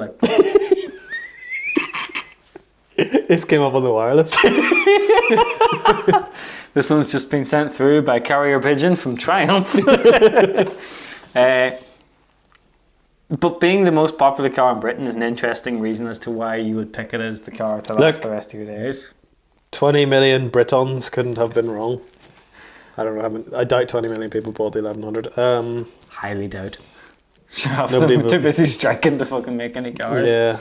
S2: This came up on the wireless.
S1: This one's just been sent through by carrier pigeon from Triumph. But being the most popular car in Britain is an interesting reason as to why you would pick it as the car to last the rest of your days. 20
S2: million Britons couldn't have been wrong. I don't know. I doubt 20 million people bought the 1100.
S1: Highly doubt. Nobody too busy striking to fucking make any cars.
S2: Yeah.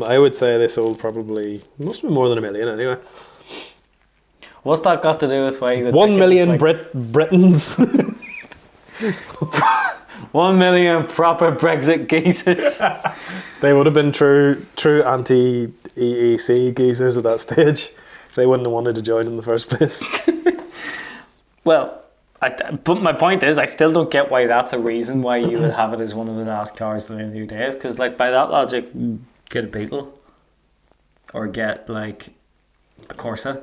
S2: I would say they sold probably must be more than 1 million anyway.
S1: What's that got to do with why you would
S2: 1 million Britons?
S1: 1 million proper Brexit geezers.
S2: They would have been true anti-EEC geezers at that stage. They wouldn't have wanted to join in the first place.
S1: Well, but my point is, I still don't get why that's a reason why you would have it as one of the last cars at the end of your days. Because, by that logic, get a Beetle or get a Corsa.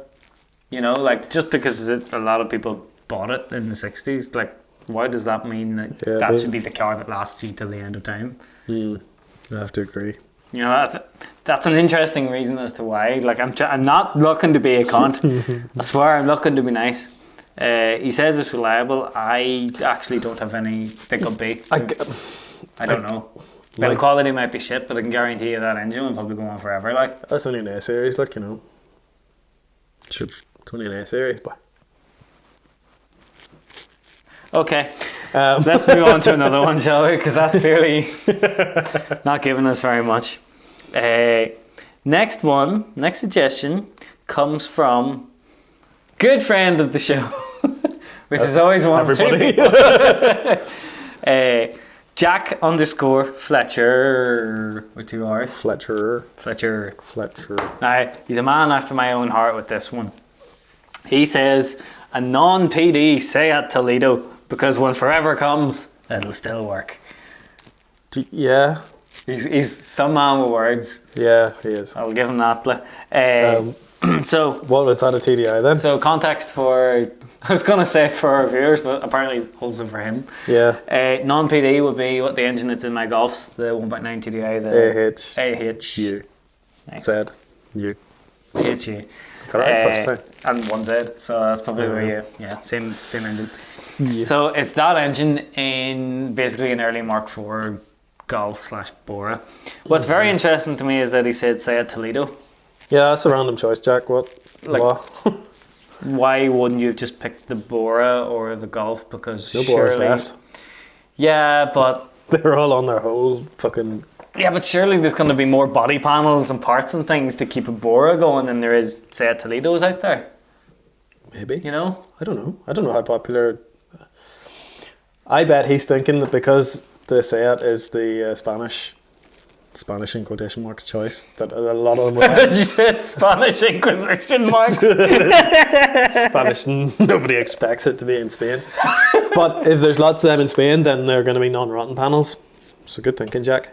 S1: Just because a lot of people bought it in the 60s, why does that mean that should be the car that lasts you till the end of time?
S2: I have to agree.
S1: That's an interesting reason as to why. I'm not looking to be a cunt. I swear, I'm looking to be nice. He says it's reliable. I actually don't have any think it'll be. I don't know. Build quality might be shit, but I can guarantee you that engine will probably go on forever.
S2: That's only an A series, It's only an A series, but.
S1: Okay, let's move on to another one, shall we? Because that's clearly not giving us very much. Next suggestion. comes from good friend of the show, which is always one of two
S2: everybody.
S1: people. Jack _ Fletcher with 2 R's.
S2: Fletcher.
S1: Now, he's a man after my own heart with this one. He says, a non-PD Seat Toledo, because when forever comes, it'll still work.
S2: Yeah.
S1: He's some man with words.
S2: Yeah, he is.
S1: I'll give him that. So,
S2: What was that, a TDI then?
S1: so context for, I was going to say for our viewers, but apparently wholesome for him.
S2: Yeah.
S1: Non-PD would be what the engine that's in my Golfs, the 1.9 TDI, the
S2: AHU.
S1: Nice.
S2: Said. You.
S1: AHU.
S2: Got it right first time.
S1: And 1Z, so that's probably where same engine.
S2: Yeah.
S1: So it's that engine in basically an early Mark IV Golf / Bora. What's very interesting to me is that he said Seat Toledo.
S2: Yeah, that's a random choice, Jack. What?
S1: Why wouldn't you have just picked the Bora or the Golf? Because
S2: No Boras
S1: surely,
S2: left.
S1: yeah, but
S2: They're all on their whole fucking...
S1: surely there's going to be more body panels and parts and things to keep a Bora going than there is Seat Toledos out there.
S2: Maybe.
S1: You know?
S2: I don't know how popular... I bet he's thinking that because the Seat is the Spanish in quotation marks choice, that a lot of them
S1: Did you say Spanish Inquisition marks?
S2: Spanish, nobody expects it to be in Spain. But if there's lots of them in Spain, then they're going to be non-rotten panels. So good thinking, Jack.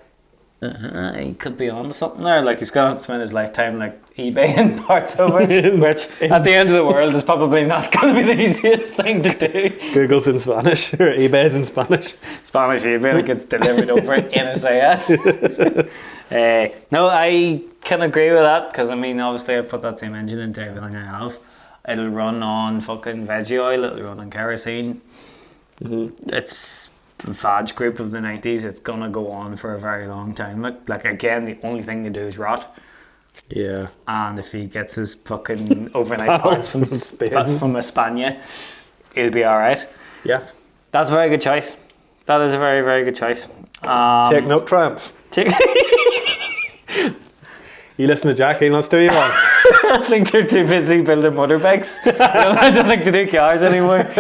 S1: He could be on to something there. Like, he's going to spend his lifetime like eBaying parts over it, which at the end of the world is probably not going to be the easiest thing to do.
S2: Google's in Spanish, or eBay's in Spanish.
S1: Spanish eBay that gets delivered over in a Seat. No, I can agree with that, because I mean, obviously I put that same engine into everything I have. It'll run on fucking veggie oil, it'll run on kerosene. It's Vag group of the 90s. It's gonna go on for a very long time. Like again, the only thing to do is rot.
S2: Yeah.
S1: And if he gets his fucking overnight parts from España, he'll be alright.
S2: Yeah.
S1: That's a very good choice. That is a very, very good choice.
S2: Take note, Triumph. You listen to Jack, he wants to do you wrong.
S1: I think they're too busy building motorbikes. I don't think they do cars anymore.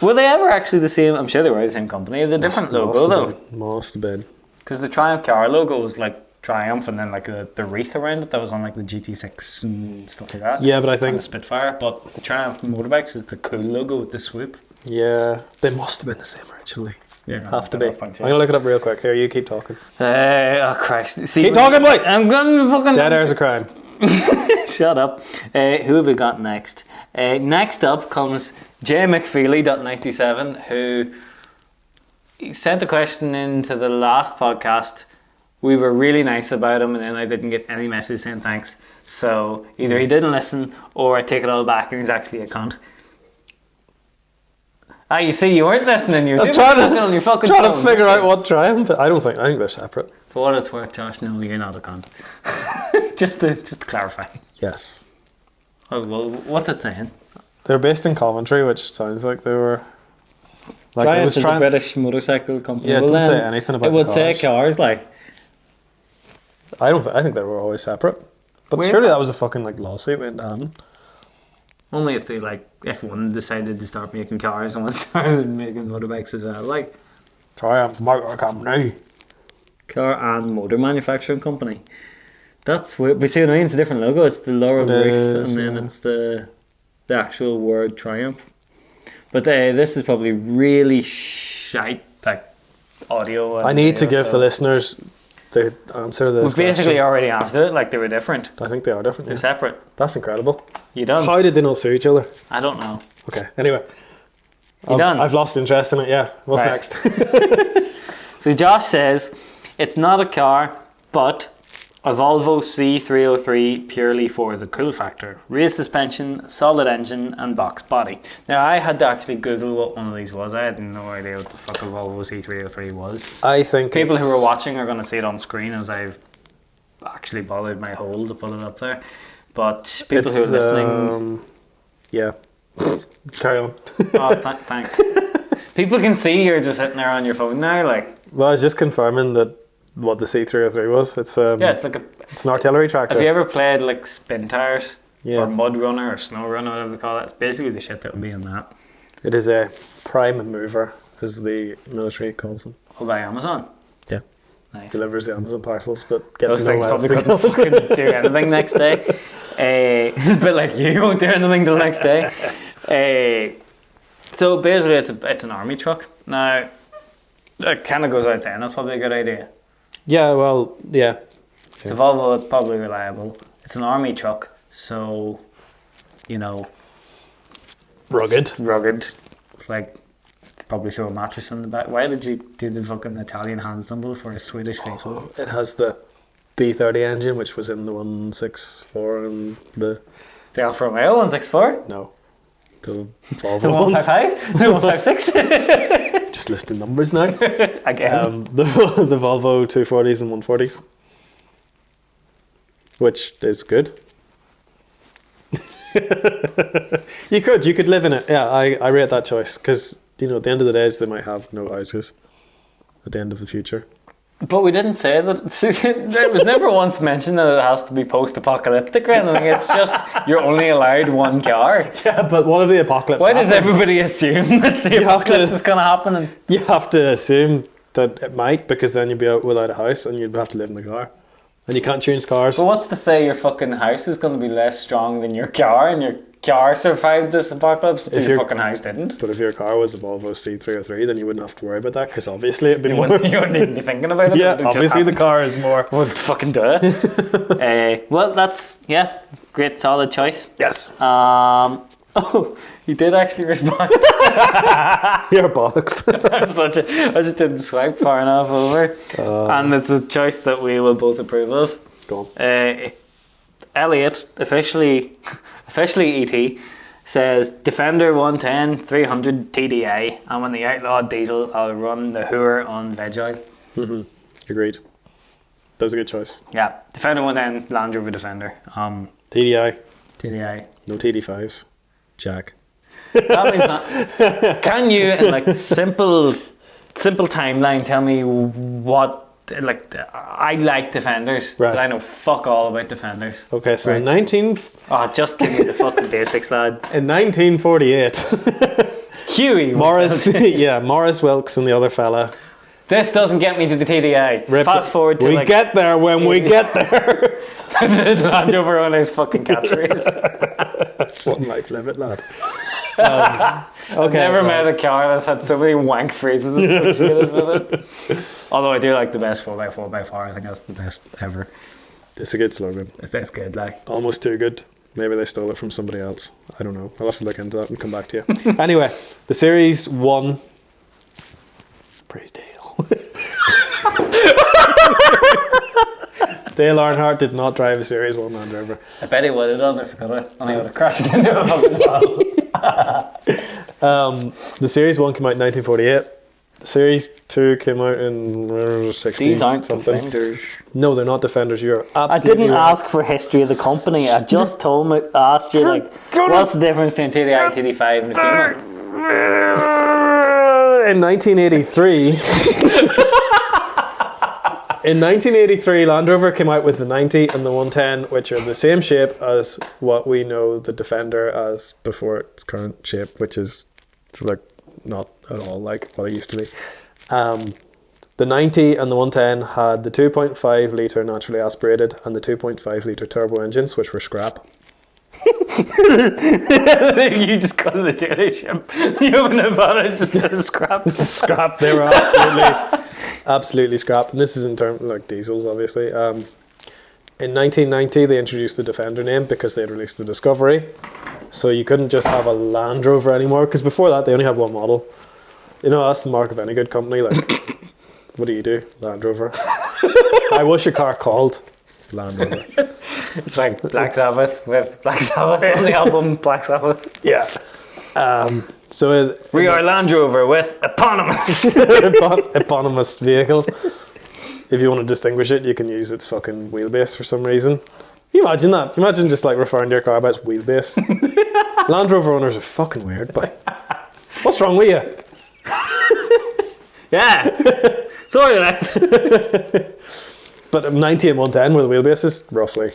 S1: Were they ever actually the same? I'm sure they were the same company. The different logo though.
S2: Must have been.
S1: Because the Triumph car logo was like Triumph, and then like the wreath around it that was on like the GT6 and stuff like that.
S2: Yeah, but I think
S1: and the Spitfire. But the Triumph motorbikes is the cool logo with the swoop.
S2: Yeah, they must have been the same originally.
S1: Yeah,
S2: have to be. I'm gonna look it up real quick. Here, you keep talking.
S1: Oh Christ! See,
S2: keep talking, boy.
S1: I'm gonna fucking.
S2: Dead air's a crime.
S1: Shut up. Who have we got next? Next up comes J McFeely.97, who sent a question into the last podcast. We were really nice about him, and then I didn't get any message saying thanks. So either he didn't listen, or I take it all back, and he's actually a cunt. Ah, you see, you weren't listening. You were trying on your fucking
S2: trying
S1: phone,
S2: to figure out what Triumph. I think they're separate.
S1: For what it's worth, Josh, no, you're not a cunt. just to clarify.
S2: Yes.
S1: Oh, well, what's it saying?
S2: They're based in Coventry, which sounds like they were. Like
S1: Triumph is a British motorcycle company.
S2: Yeah, it didn't say anything about.
S1: It would
S2: the
S1: say
S2: cars.
S1: cars, like.
S2: I think they were always separate. But surely that was a fucking like lawsuit went down.
S1: Only if they F1 decided to start making cars and started making motorbikes as well, like.
S2: Triumph Motor Company.
S1: Car and motor manufacturing company. That's weird. But see what I mean? It's a different logo. It's the laurel wreath, and then it's the actual word Triumph. But this is probably really shite, like audio.
S2: I need to give the listeners the answer to this.
S1: We've basically already answered it. Like they were different.
S2: I think they are different.
S1: They're separate.
S2: That's incredible.
S1: You done?
S2: How did they not sue each other?
S1: I don't know.
S2: Okay. Anyway.
S1: You done?
S2: I've lost interest in it. Yeah. What's next?
S1: So Josh says it's not a car, but a Volvo C303 purely for the cool factor. Raised suspension, solid engine, and box body. Now I had to actually Google what one of these was. I had no idea what the fuck a Volvo C303 was.
S2: I think
S1: people who are watching are going to see it on screen as I've actually bothered my hole to put it up there. But people who are listening,
S2: yeah, carry on.
S1: Oh, thanks. People can see you're just sitting there on your phone now, like.
S2: Well, I was just confirming that what the C303 was. It's
S1: yeah, it's like
S2: it's an artillery tractor.
S1: Have you ever played like spin tires?
S2: Yeah.
S1: or mud runner or snow runner, whatever they call it. It's basically the shit that would be in that.
S2: It is a prime mover, as the military calls them.
S1: Oh, by Amazon.
S2: Yeah.
S1: Nice.
S2: Delivers the Amazon parcels, but gets
S1: Those things
S2: nowhere else
S1: probably
S2: to
S1: couldn't
S2: go.
S1: fucking do anything next day. It's a bit like you won't do anything till the next day. So basically, it's an army truck. Now, it kind of goes without saying that's probably a good idea.
S2: Yeah, well, yeah.
S1: It's a Volvo. It's probably reliable. It's an army truck, so you know,
S2: Rugged.
S1: it's rugged. Like, probably throw a mattress in the back. Why did you do the fucking Italian hand symbol for a Swedish facial?
S2: It has the B30 engine, which was in the 164 and the...
S1: The Alfa Romeo 164.
S2: No. The
S1: The
S2: Volvo ones.
S1: 155. The 156.
S2: Just listing numbers now.
S1: Again.
S2: The Volvo 240s and 140s. Which is good. You could live in it. Yeah, I rate that choice. Because, you know, at the end of the days, they might have no houses at the end of the future.
S1: But we didn't say that. There was never once mentioned that it has to be post-apocalyptic or anything. It's just you're only allowed one car.
S2: Yeah, but what if the apocalypse
S1: Why does
S2: happens?
S1: everybody assume that the apocalypse is going to happen? And
S2: You have to assume that it might, because then you'd be out without a house and you'd have to live in the car. And you can't change cars.
S1: but what's to say your fucking house is going to be less strong than your car, and your car survived this apocalypse, but your fucking house didn't?
S2: But if your car was a Volvo C303, then you wouldn't have to worry about that, because obviously it'd be
S1: You
S2: more...
S1: wouldn't even be thinking about it.
S2: Yeah,
S1: it just
S2: obviously the
S1: happened.
S2: car is more...
S1: Well, fucking do it. Well, that's, great, solid choice.
S2: Yes.
S1: Oh, you did actually respond.
S2: Your bollocks.
S1: I just didn't swipe far enough over. And it's a choice that we will both approve of.
S2: Go on.
S1: Elliot, officially ET, says Defender 110 300 TDI, and when the Outlaw diesel, I'll run the Hooer on veg oil.
S2: Agreed. That's a good choice.
S1: Yeah, Defender 110, Land Rover Defender.
S2: TDI.
S1: TDI.
S2: No TD5s. Jack.
S1: That means that. Can you, in like simple timeline, tell me what? Like, I like Defenders,
S2: Right.
S1: but I know fuck all about Defenders.
S2: Okay, so
S1: Right. Just give me the fucking basics, lad.
S2: in 1948,
S1: Huey
S2: Morris Wilkes and the other fella.
S1: This doesn't get me to the TDI. Fast forward to
S2: we get there when we get there.
S1: Land Rover owner's fucking catchphrase.
S2: One life limit, lad.
S1: I've never met a car that's had so many wank phrases associated with it. Although I do like the best 4x4 by far. I think that's the best ever.
S2: It's a good slogan.
S1: That's good, like.
S2: Almost too good. Maybe they stole it from somebody else. I don't know. I'll have to look into that and come back to you. Anyway, the Series 1. Praise Dale. Dale Earnhardt did not drive a Series 1 Land Rover.
S1: I bet he would have done if he could have. And he would have crashed into a fucking wall.
S2: The Series 1 came out in 1948. The Series 2 came out in 60
S1: These aren't
S2: something.
S1: Defenders.
S2: No, they're not Defenders. You're
S1: I
S2: absolutely
S1: didn't
S2: right.
S1: ask for history of the company. I just asked you, like, what's the difference between TDI, TD5 and a Puma?
S2: In 1983... In 1983, Land Rover came out with the 90 and the 110, which are the same shape as what we know the Defender as before its current shape, which is like not at all like what it used to be. The 90 and the 110 had the 2.5 litre naturally aspirated and the 2.5 litre turbo engines, which were scrap.
S1: You just go to the dealership. You open the van, it's just a scrap.
S2: Scrap. They were absolutely scrap. And this is in terms like diesels, obviously. In 1990, they introduced the Defender name because they had released the Discovery. So you couldn't just have a Land Rover anymore, because before that they only had one model. You know, that's the mark of any good company. Like, what do? Land Rover. I wish a car called Land Rover.
S1: It's like Black Sabbath with Black Sabbath on the album Black Sabbath.
S2: Yeah.
S1: We are Land Rover with eponymous.
S2: eponymous vehicle. If you want to distinguish it, you can use its fucking wheelbase for some reason. Can you imagine that? Can you imagine just like referring to your car by its wheelbase? Land Rover owners are fucking weird, but what's wrong with you?
S1: Yeah. Sorry that.
S2: But 90 and 110 with wheelbases, roughly.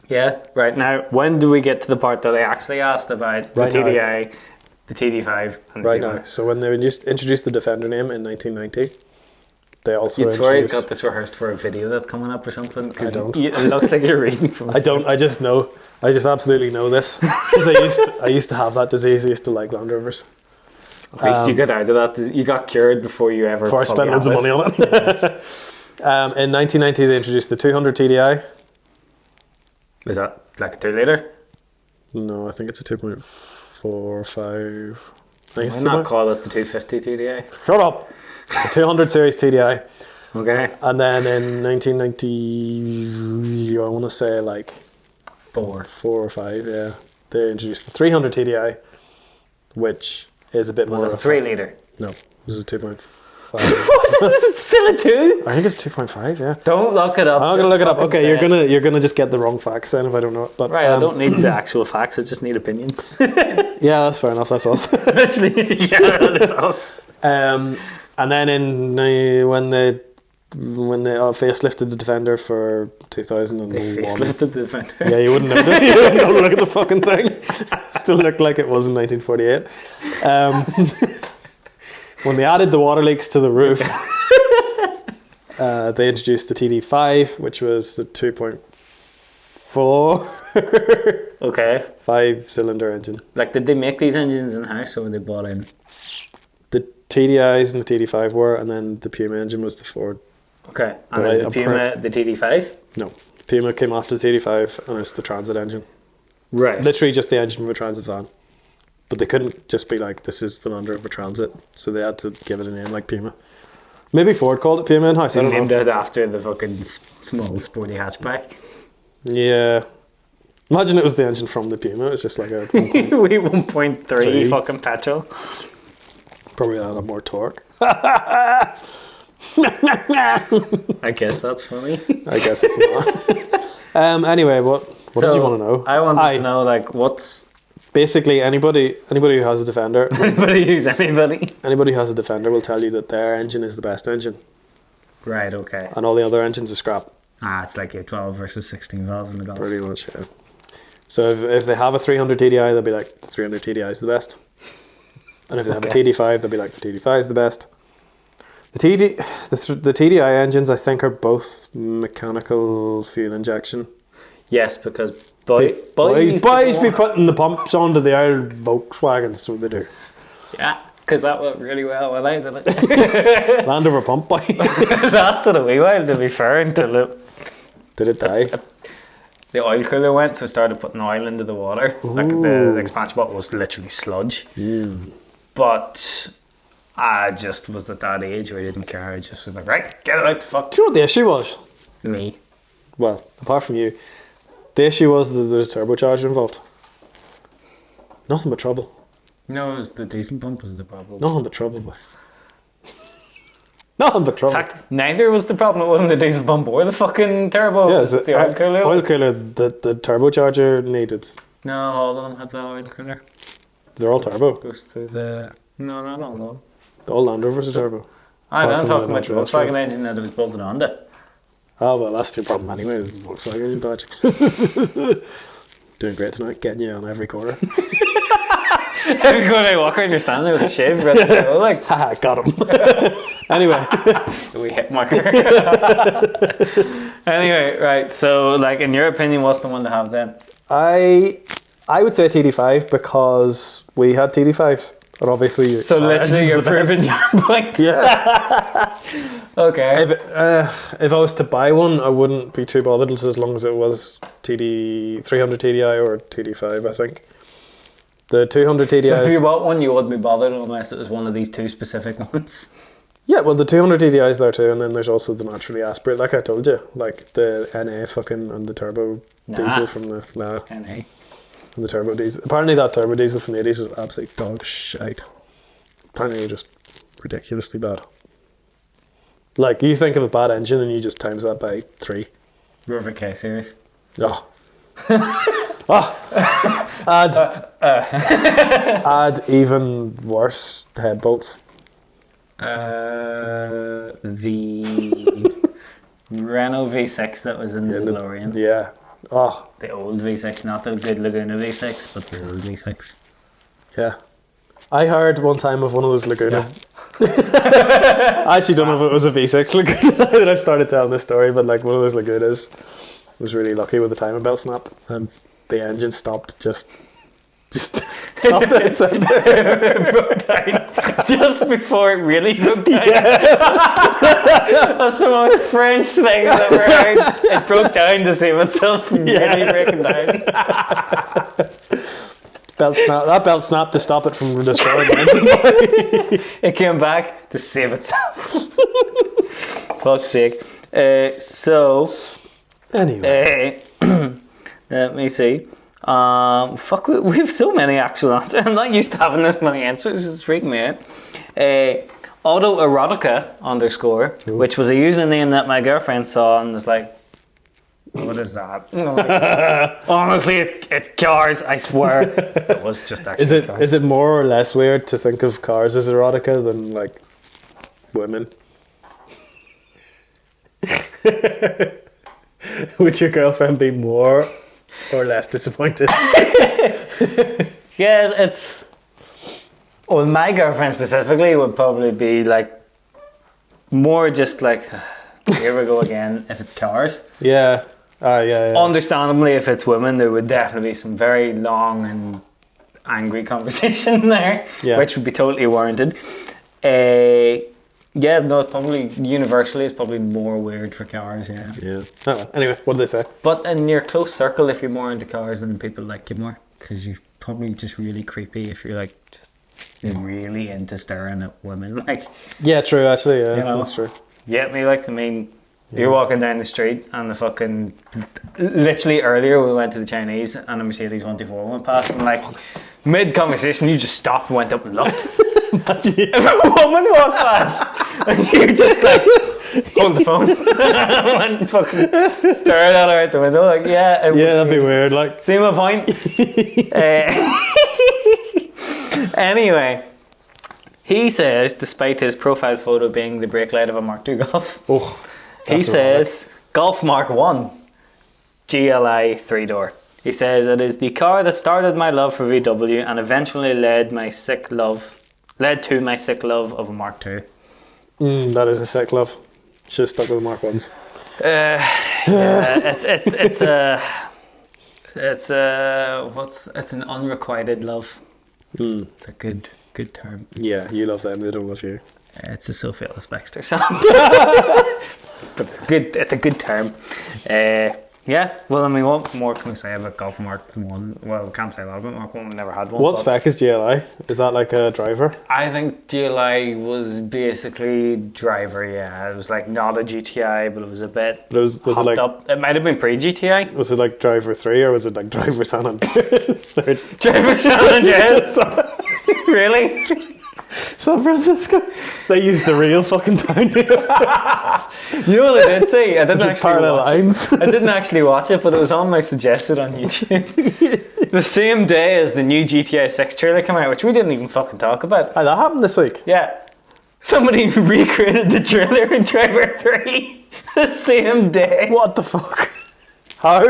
S1: Yeah, right now, when do we get to the part that I actually asked about
S2: Right
S1: the
S2: now.
S1: TDI, the TD5, and the
S2: Right
S1: Puma?
S2: now. So when they just introduced the Defender name in 1990, they also
S1: You'd swear he's
S2: introduced...
S1: got this rehearsed for a video that's coming up or something. 'Cause
S2: I don't.
S1: It looks like you're reading from.
S2: I don't. I just know. I just absolutely know this because I used to have that disease. I used to like Land Rovers.
S1: At least you got out of that. You got cured before you ever.
S2: Before I spent loads of money on it. In 1990, they introduced the 200 TDI.
S1: Is that like a 2 litre?
S2: No, I think it's a 2.45. I think it's
S1: Why not call it the 250 TDI?
S2: Shut up. It's a 200 series TDI.
S1: Okay.
S2: And then in 1990, I want to say like 4 or 5, yeah, they introduced the 300 TDI, which is a bit
S1: Was
S2: more
S1: it a
S2: of
S1: 3 litre?
S2: No, this is a 2.5.
S1: What? This is still a 2?
S2: I think it's 2.5, yeah.
S1: Don't look it up.
S2: I'm gonna look it up. Okay, you're gonna just get the wrong facts then if I don't know it. But
S1: Right, I don't need the actual facts. I just need opinions.
S2: yeah, that's fair enough. That's us.
S1: Literally, yeah, that's us.
S2: And then when they facelifted the Defender for 2001.
S1: They facelifted the Defender.
S2: Yeah, you wouldn't know. You wouldn't know to look at the fucking thing. Still looked like it was in 1948. When they added the water leaks to the roof, they introduced the TD5, which was the 2.4
S1: Okay.
S2: 5-cylinder engine.
S1: Like, did they make these engines in house or were they bought in?
S2: The TDIs and the TD5 were, and then the Puma engine was the Ford.
S1: Okay. And
S2: But
S1: is the Puma the TD5?
S2: No, Puma came after the TD5, and it's the Transit engine.
S1: Right.
S2: Literally just the engine of a Transit van. But they couldn't just be like, this is the Land Rover Transit, so they had to give it a name like Puma. Maybe Ford called it Puma in house. I
S1: They
S2: don't
S1: named
S2: know.
S1: it after the fucking small sporty hatchback.
S2: Yeah. Imagine it was the engine from the Puma. It was just like a
S1: We 1.3
S2: Three.
S1: fucking petrol.
S2: probably a lot more torque.
S1: I guess that's funny.
S2: I guess it's not. Anyway, what did you want to know?
S1: I wanted to know, like, what's
S2: Basically, anybody who has a Defender,
S1: anybody who's anybody.
S2: anybody who has a Defender will tell you that their engine is the best engine,
S1: Right. Okay.
S2: and all the other engines are scrap.
S1: It's like a 12 versus 16 valve in the Golf.
S2: Pretty much, yeah. So if they have a 300 TDI, they'll be like, the 300 TDI is the best. And if they have a
S1: Okay.
S2: TD5, they'll be like, the TD5 is the best. The TDI engines, I think, are both mechanical fuel injection.
S1: Yes, because
S2: Boys
S1: boys
S2: be putting the pumps onto the old Volkswagen, so they do.
S1: Yeah, because that went really well when I did it.
S2: Land Rover pump boy.
S1: It lasted a wee while, to be fair, until
S2: Did it die?
S1: the oil cooler went, so I started putting oil into the water. Like the expansion bottle was literally sludge. But I just was at that age where I didn't care. I just was like, right, get it out the fuck.
S2: Do you know what the issue was?
S1: Me.
S2: Well, apart from you, the issue was that there's a turbocharger involved. Nothing but trouble.
S1: No, it was the diesel pump was the problem.
S2: Nothing but trouble, boy. Nothing but trouble.
S1: In fact, neither was the problem. It wasn't the diesel pump or the fucking turbo. It was the oil cooler.
S2: Oil cooler, the turbocharger needed.
S1: No, all of them had the oil cooler.
S2: They're all turbo.
S1: Goes through the... No, no.
S2: All Land Rovers are turbo.
S1: I'm
S2: from
S1: talking
S2: the
S1: about the
S2: Montreal
S1: Volkswagen engine that it was bolted onto.
S2: Oh, well, that's your problem anyway, is the Volkswagen badge. Doing great tonight, getting you on every corner.
S1: Every time I walk around, you're standing with a shave, ready to go, like,
S2: Haha, got him. Anyway.
S1: we hit marker. Anyway, right, so, like, in your opinion, what's the one to have then?
S2: I would say TD5 because we had TD5s. And obviously,
S1: So, literally, you're proving your point.
S2: yeah.
S1: Okay.
S2: If I was to buy one, I wouldn't be too bothered as long as it was 300 TDI or TD5. I think the 200 TDI.
S1: So if you bought one, you wouldn't be bothered unless it was one of these two specific ones.
S2: Yeah, well, the 200 TDI is there too, and then there's also the naturally aspirated, like I told you, like the NA fucking and the turbo diesel from the
S1: NA.
S2: and the turbo diesel. Apparently, that turbo diesel from the 80s was absolute dog shite. Apparently, just ridiculously bad. Like, you think of a bad engine and you just times that by 3.
S1: Rover K series.
S2: Oh. Add even worse head bolts.
S1: The Renault V6 that was in the DeLorean.
S2: Yeah. Oh,
S1: The old V6, not the good Laguna V6, but the old V6.
S2: yeah. I heard one time of one of those Laguna. I actually don't know if it was a V6 Laguna now that I've started telling this story, but like one of those Lagunas was really lucky with the timing belt snap, and the engine stopped just stopped outside.
S1: It broke down just before it really broke down. That's the most French thing I've ever heard. It broke down to save itself from really breaking down.
S2: That belt snapped to stop it from destroying the engine.
S1: It came back to save itself. Fuck's sake. So,
S2: Anyway,
S1: let me see. Fuck, we have so many actual answers. I'm not used to having this many answers. It's freaking me out. Autoerotica _, which was a username that my girlfriend saw and was like, what is that? Like, honestly, it's cars, I swear. It was just actually cars.
S2: is it more or less weird to think of cars as erotica than like women? Would your girlfriend be more or less disappointed?
S1: Yeah, it's... Well, my girlfriend specifically would probably be like more just like, here we go again, if it's cars.
S2: Yeah. Yeah.
S1: Understandably, if it's women, there would definitely be some very long and angry conversation there, which would be totally warranted. Yeah, no, it's probably universally, it's probably more weird for cars, yeah.
S2: Yeah. Oh, well. Anyway, what did they say?
S1: But in your close circle, if you're more into cars, then people like you more, because you're probably just really creepy if you're like just really into staring at women. Like,
S2: yeah, true. Actually, yeah,
S1: you know,
S2: that's true.
S1: Get me? Like, I mean, you're walking down the street and the fucking... Literally earlier we went to the Chinese and a Mercedes 124 went past and like mid-conversation you just stopped and went up and looked. Imagine if a woman walked past and you just like hold the phone and fucking stared at her out the window like, yeah.
S2: That'd be weird. Like,
S1: see my point? Anyway, he says, despite his profile photo being the brake light of a Mark II Golf, he says, Golf Mark 1, GLI 3-door. He says, it is the car that started my love for VW and eventually led to my sick love of a Mark II.
S2: That is a sick love. Should have stuck with Mark 1s.
S1: It's an unrequited love. It's a good term.
S2: Yeah, you love them, they don't love you.
S1: It's a Sophie Ellis Bextor song. But it's a good term. Yeah, well, I mean, what more can we say about Golf Mark 1? Well, we can't say a lot about Mark 1, we never had one.
S2: What spec is GLI? Is that like a driver?
S1: I think GLI was basically driver, yeah. It was like not a GTI, but it was a bit
S2: was it like
S1: up. It might have been pre-GTI.
S2: Was it like driver 3 or was it like driver San Andreas?
S1: Driver San Andreas? Really?
S2: San Francisco? They used the real fucking town.
S1: You know what I did see? I didn't actually
S2: parallel
S1: watch
S2: lines.
S1: it. I didn't actually watch it, but it was on my suggested on YouTube. The same day as the new GTA 6 trailer came out, which we didn't even fucking talk about.
S2: That happened this week.
S1: Yeah. Somebody recreated the trailer in Driver 3 the same day.
S2: What the fuck? How?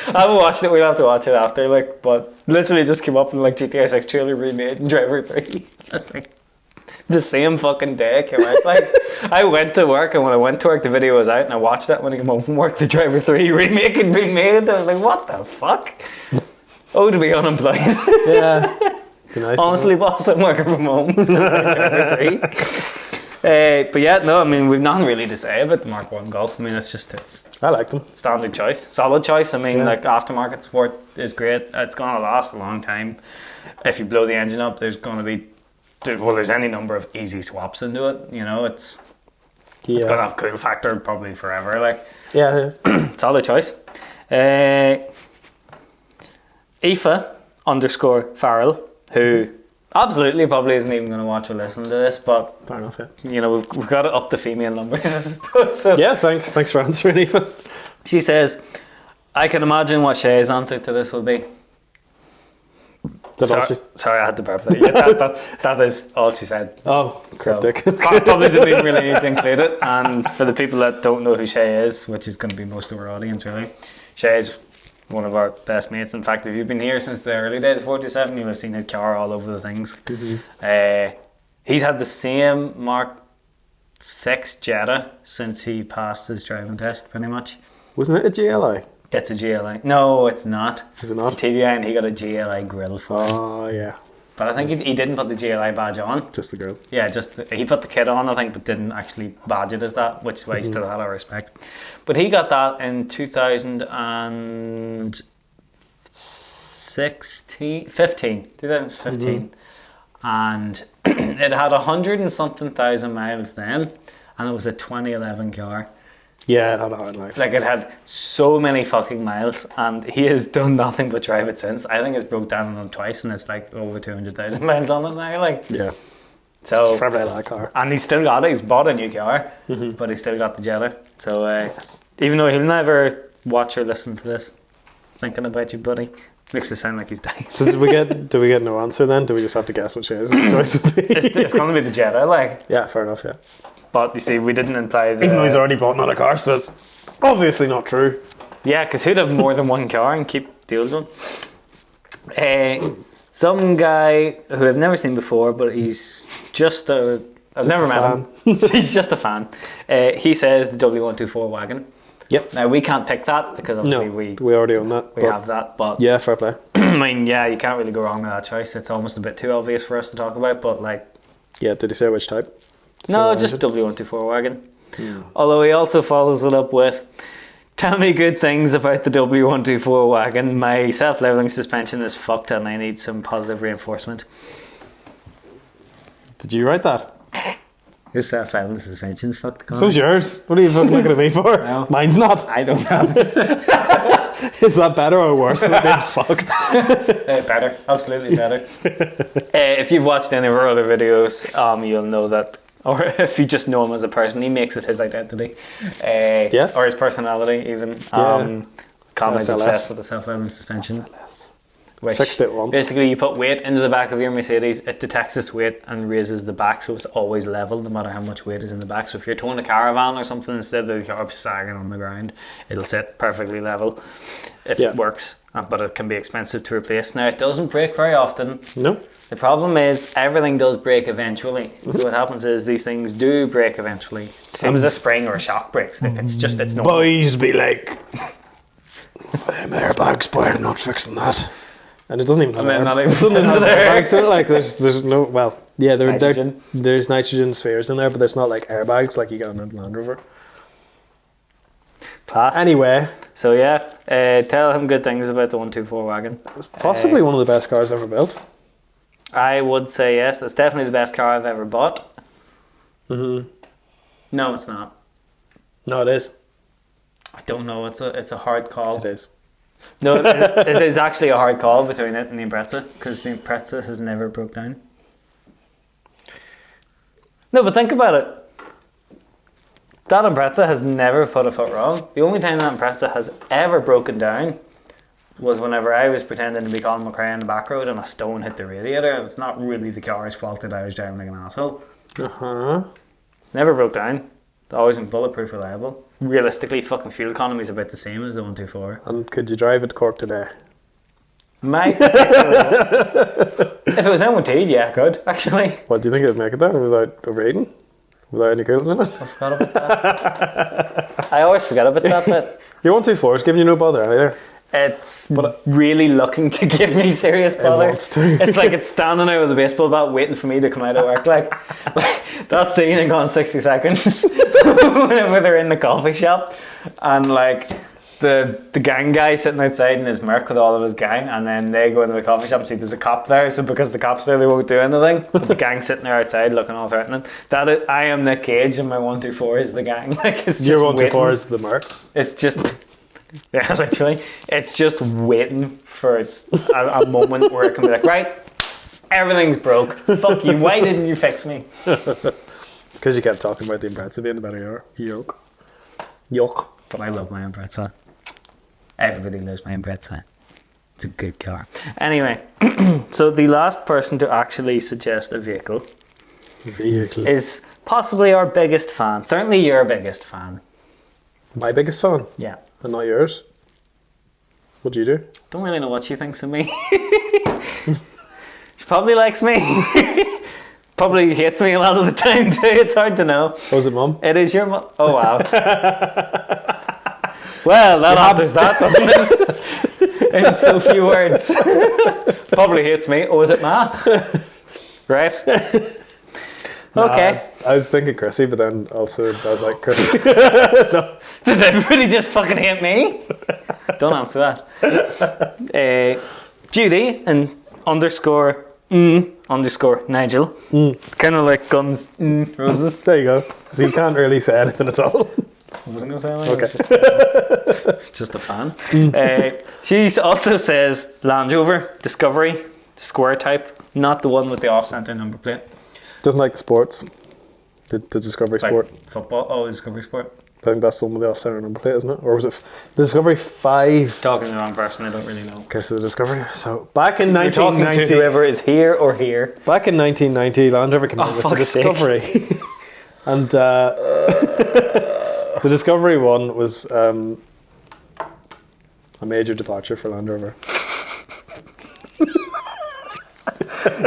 S1: I haven't watched it, we'll have to watch it after, like, but literally just came up in like GTA 6 trailer remade in Driver 3. That's like the same fucking day it came out. Like, I went to work and when I went to work the video was out and I watched that when I came home from work, the Driver 3 remake had been made. I was like, what the fuck? Oh, to be unemployed.
S2: Yeah. Be nice.
S1: Honestly, boss, I'm working from home. So Driver 3. But yeah, no, I mean, we've nothing really to say about the Mark 1 Golf. I mean, it's
S2: I like them.
S1: standard choice, solid choice. I mean, like, aftermarket support is great. It's going to last a long time. If you blow the engine up, there's going to be, there's any number of easy swaps into it. You know, it's going to have cool factor probably forever. Like, solid choice. Aoife _Farrell, who absolutely probably isn't even going to watch or listen to this, but
S2: fair enough, yeah.
S1: You know, we've got to up the female numbers, I suppose. So.
S2: Yeah, thanks for answering, Aoife.
S1: She says, I can imagine what Shay's answer to this will be.
S2: That's all she...
S1: Sorry, I had to burp that. Yeah, that is all she said.
S2: Oh, cryptic.
S1: So, probably didn't even really need to include it. And for the people that don't know who Shay is, which is going to be most of our audience really, Shay is one of our best mates. In fact, if you've been here since the early days of 47, you'll have seen his car all over the things. Mm-hmm. He's had the same Mark 6 Jetta since he passed his driving test, pretty much.
S2: Wasn't it a GLI?
S1: It's a GLI. No, it's not.
S2: Is it not?
S1: It's a TDI, and he got a GLI grill for it.
S2: Oh, yeah.
S1: But I think he didn't put the GLI badge on.
S2: Just the grill.
S1: Yeah, he put the kit on, I think, but didn't actually badge it as that, which is why he still had our respect. But he got that in 2015. And it had 100 and something thousand miles then, and it was a 2011 car.
S2: Yeah, it had a hard life.
S1: Like, it had so many fucking miles, and he has done nothing but drive it since. I think it's broke down on him twice, and it's like over 200,000 miles on it now. Like,
S2: yeah.
S1: So
S2: for that car,
S1: and he's still got it. He's bought a new car, but he's still got the Jetta. So even though he'll never watch or listen to this, thinking about you, buddy, makes it sound like he's dying.
S2: So did we get no answer then? Do we just have to guess what Shay's choice would be?
S1: It's going to be the Jetta, like.
S2: Yeah, fair enough. Yeah.
S1: But you see, we didn't imply that.
S2: Even though he's already bought another car, so that's obviously not true.
S1: Yeah, because who'd have more than one car and keep deals on? Some guy who I've never seen before, but he's just I've never met him. He's just a fan. He says the W124 wagon.
S2: Yep.
S1: Now we can't pick that because obviously
S2: we already own that.
S1: We have that, but
S2: yeah, fair play.
S1: I mean, yeah, you can't really go wrong with that choice. It's almost a bit too obvious for us to talk about, but like.
S2: Yeah, did he say which type?
S1: No, just W124 wagon. Although he also follows it up with, tell me good things about the W124 wagon. My self-leveling suspension is fucked and I need some positive reinforcement.
S2: Did you write that?
S1: His self-leveling suspension's fucked.
S2: So's yours. What are you fucking looking at me for?
S1: No.
S2: Mine's not.
S1: I don't have it.
S2: Is that better or worse than being fucked?
S1: Better. Absolutely better. If you've watched any of our other videos, you'll know that. Or if you just know him as a person, he makes it his identity. Or his personality, even. Colin's obsessed with the self-leveling suspension. Which
S2: fixed it once.
S1: Basically, you put weight into the back of your Mercedes, it detects this weight and raises the back, so it's always level, no matter how much weight is in the back. So if you're towing a caravan or something, instead of the car sagging on the ground, it'll sit perfectly level if it works. But it can be expensive to replace. Now, it doesn't break very often.
S2: No.
S1: The problem is everything does break eventually. So what happens is these things do break eventually. Same as a spring or a shock breaks. Like it's normal.
S2: Boys be like, airbags, boy, I'm not fixing that. And it doesn't even have airbags in it. Like there's no, well, yeah, there's nitrogen spheres in there, but there's not like airbags like you got in a Land Rover.
S1: Class.
S2: Anyway,
S1: so yeah, tell him good things about the 124 wagon.
S2: Possibly one of the best cars ever built.
S1: I would say yes. It's definitely the best car I've ever bought.
S2: Mm-hmm.
S1: No, it's not.
S2: No, it is.
S1: I don't know. It's a hard call.
S2: It is.
S1: No, it is actually a hard call between it and the Impreza, because the Impreza has never broke down. No, but think about it. That Impreza has never put a foot wrong. The only time that Impreza has ever broken down was whenever I was pretending to be Colin McRae on the back road and a stone hit the radiator. It's not really the car's fault that I was driving like an asshole. It's never broke down. It's always been bulletproof reliable. Realistically, fucking fuel economy is about the same as the 124.
S2: And could you drive it to Cork today?
S1: If it was MOT'd, yeah, I could, actually.
S2: What do you think it'd make it there without overheating? Without any coolant in it?
S1: I forgot about that. I always forget about that bit.
S2: Your 124 is giving you no bother either.
S1: It's really looking to give me serious bother.
S2: It wants to.
S1: It's like it's standing out with a baseball bat waiting for me to come out of work. Like that scene in Gone 60 Seconds whenever they're in the coffee shop and like the gang guy sitting outside in his Merc with all of his gang, and then they go into the coffee shop and see there's a cop there, so because the cop's there they won't do anything, but the gang sitting there outside looking all threatening. I am Nick Cage and my 124 is the gang. Like it's just
S2: your 124
S1: waiting.
S2: Is the Merc.
S1: It's just yeah, literally. It's just waiting for a moment where it can be like, right, everything's broke. Fuck you. Why didn't you fix me?
S2: Because you kept talking about the Impreza being a better yoke.
S1: But I love my Impreza. Everybody loves my Impreza. It's a good car. Anyway, so the last person to actually suggest a vehicle is possibly our biggest fan. Certainly your biggest fan.
S2: My biggest fan?
S1: Yeah.
S2: And not yours? What do you do?
S1: Don't really know what she thinks of me. She probably likes me. Probably hates me a lot of the time too. It's hard to know.
S2: Was it Mum?
S1: It is your mum. Oh wow. Well, that answers that, doesn't it? In so few words. Probably hates me. Oh, is it Ma? Right? Okay.
S2: I was thinking Chrissy, but then also I was like, Chrissy.
S1: No. Does everybody just fucking hate me? Don't answer that. Judy and underscore Nigel. Kind of like Guns Roses.
S2: There you go. So you can't really say anything at all.
S1: I wasn't going to say anything. Okay. Just a fan. She also says Land Rover, Discovery, square type, not the one with the off-centre number plate.
S2: Doesn't like the sports. The Discovery
S1: Like
S2: Sport.
S1: football. Oh, Discovery Sport.
S2: I think that's the one with the off-center number plate, isn't it? Or was it the Discovery 5?
S1: Talking to the wrong person, I don't really know.
S2: Okay, so the Discovery. So back in
S1: You're talking to
S2: 1990,
S1: whoever is here or here.
S2: back in 1990, Land Rover came out with the
S1: fuck's sake.
S2: Discovery, and the Discovery one was a major departure for Land Rover.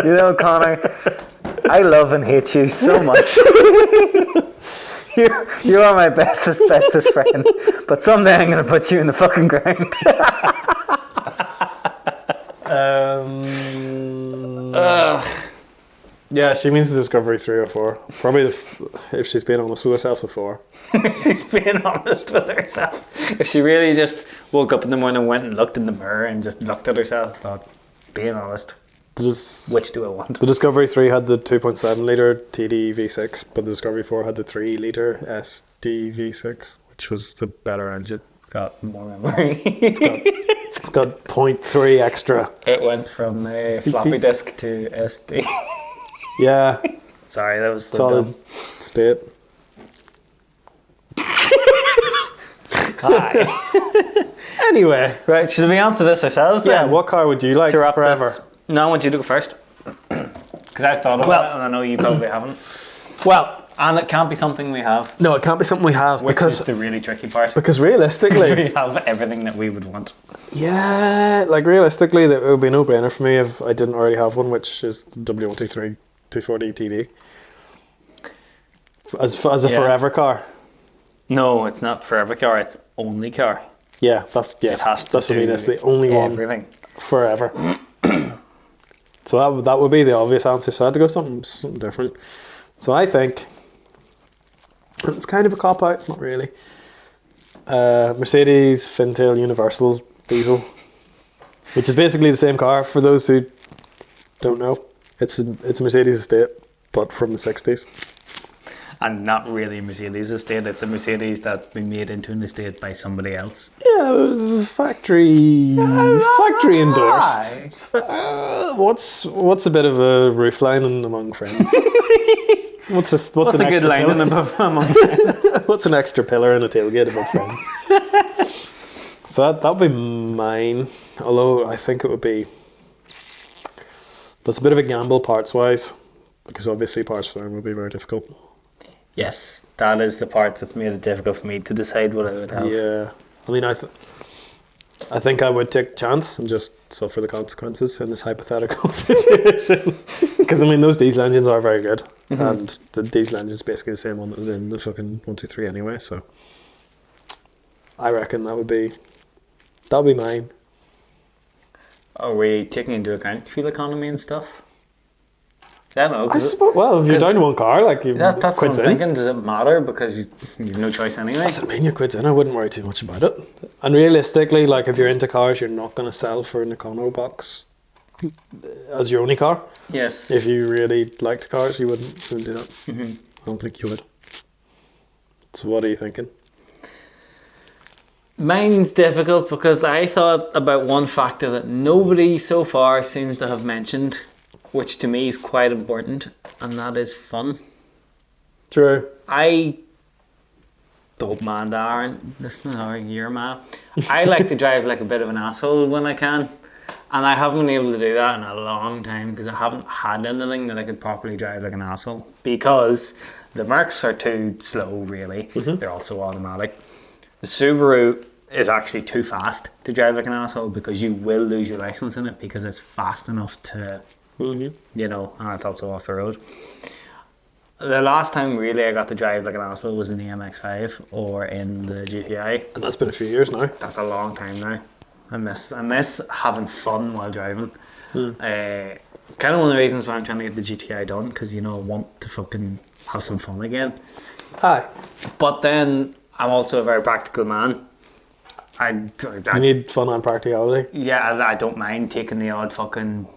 S1: You know, Connor, I love and hate you so much. You are my bestest friend. But someday I'm going to put you in the fucking ground.
S2: Yeah, she means the Discovery 3 or 4. Probably, if she's being honest with herself, the 4.
S1: If she's being honest with herself. If she really just woke up in the morning, went and looked in the mirror and just looked at herself, thought, being honest, which do I want?
S2: The Discovery 3 had the 2.7 litre TD V6, but the Discovery 4 had the 3 litre SD V6, which was the better engine.
S1: It's got more memory.
S2: It's got 0.3 extra.
S1: It went from a floppy disk to SD.
S2: Yeah.
S1: Sorry, that was so
S2: Solid
S1: dumb.
S2: state.
S1: Hi.
S2: Anyway.
S1: Right, should we answer this ourselves then?
S2: Yeah, what car would you like
S1: To wrap
S2: forever?
S1: this. No, I want you to go first. Because I've thought about it and I know you probably haven't.
S2: Well,
S1: And it can't be something we have,
S2: no, it can't be something we have
S1: which
S2: because
S1: is the really tricky part.
S2: because
S1: Because
S2: realistically,
S1: we have everything that we would want.
S2: yeah, like realistically, it would be no brainer for me if I didn't already have one, which is the W123 240 TD. As a
S1: Yeah.
S2: forever car.
S1: No, it's not forever car, it's only car.
S2: Yeah, that's
S1: It has to
S2: that's what I mean.
S1: do
S2: It's the only one
S1: everything.
S2: forever. So that would be the obvious answer. So I had to go something different. So I think it's kind of a cop out. It's not really. Mercedes Fintail Universal Diesel, which is basically the same car. For those who don't know, it's a Mercedes estate, but from the 60s.
S1: And not really a Mercedes estate, it's a Mercedes that's been made into an estate by somebody else.
S2: Yeah, factory endorsed. What's a bit of a roof lining among friends? What's
S1: What's a good line in among friends?
S2: What's an extra pillar and a tailgate above friends? So that would be mine. Although I think it would be. That's a bit of a gamble parts wise, because obviously parts for them would be very difficult.
S1: Yes, that is the part that's made it difficult for me to decide what I would have.
S2: Yeah, I mean, I think I would take a chance and just suffer the consequences in this hypothetical situation. Because I mean, those diesel engines are very good, and the diesel engine is basically the same one that was in the fucking 123 anyway. So I reckon that'll be mine.
S1: Are we taking into account fuel economy and stuff? I don't know.
S2: I suppose. Well, if you're down to one car, like you
S1: That's what I'm
S2: quid's in.
S1: thinking. Does it matter? Because you've no choice anyway.
S2: That's what I mean. Your quid's in. I wouldn't worry too much about it. And realistically, like if you're into cars, you're not going to sell for an econo box as your only car.
S1: Yes.
S2: If you really liked cars, you wouldn't do that. I don't think you would. So what are you thinking?
S1: Mine's difficult because I thought about one factor that nobody so far seems to have mentioned, which to me is quite important, and that is fun.
S2: True.
S1: I don't mind Aaron listening, or your man. I like to drive like a bit of an asshole when I can. And I haven't been able to do that in a long time because I haven't had anything that I could properly drive like an asshole. Because the Mercs are too slow, really. They're also automatic. The Subaru is actually too fast to drive like an asshole because you will lose your license in it because it's fast enough to, you know, and it's also off the road. The last time really I got to drive like an asshole was in the MX-5 or in the GTI.
S2: And that's been a few years now.
S1: That's a long time now. I miss having fun while driving. It's kind of one of the reasons why I'm trying to get the GTI done because, you know, I want to fucking have some fun again.
S2: Aye.
S1: But then I'm also a very practical man.
S2: You need fun and practicality.
S1: Yeah, I don't mind taking the odd fucking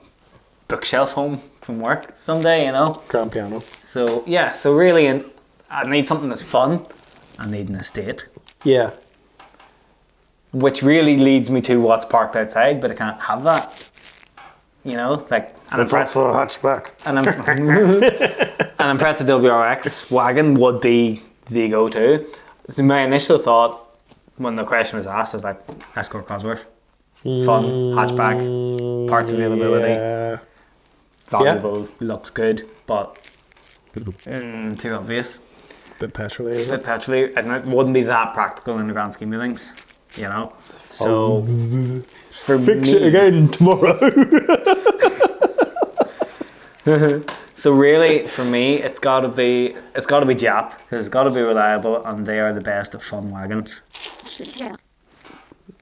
S1: bookshelf home from work someday, you know.
S2: Grand piano.
S1: So yeah, so really, I need something that's fun. I need an estate.
S2: Yeah.
S1: Which really leads me to what's parked outside, but I can't have that. You know, like
S2: That's also a hatchback.
S1: an Impreza WRX wagon would be the go-to. So my initial thought when the question was asked was like Escort Cosworth, fun, hatchback, parts availability, valuable, looks good, but too obvious.
S2: Bit petrol-y, is
S1: A
S2: it?
S1: bit petrol-y, and it wouldn't be that practical in the grand scheme of things, you know. So for
S2: Fix
S1: me,
S2: it again tomorrow.
S1: So really, for me, it's got to be Jap because it's got to be reliable, and they are the best at fun wagons.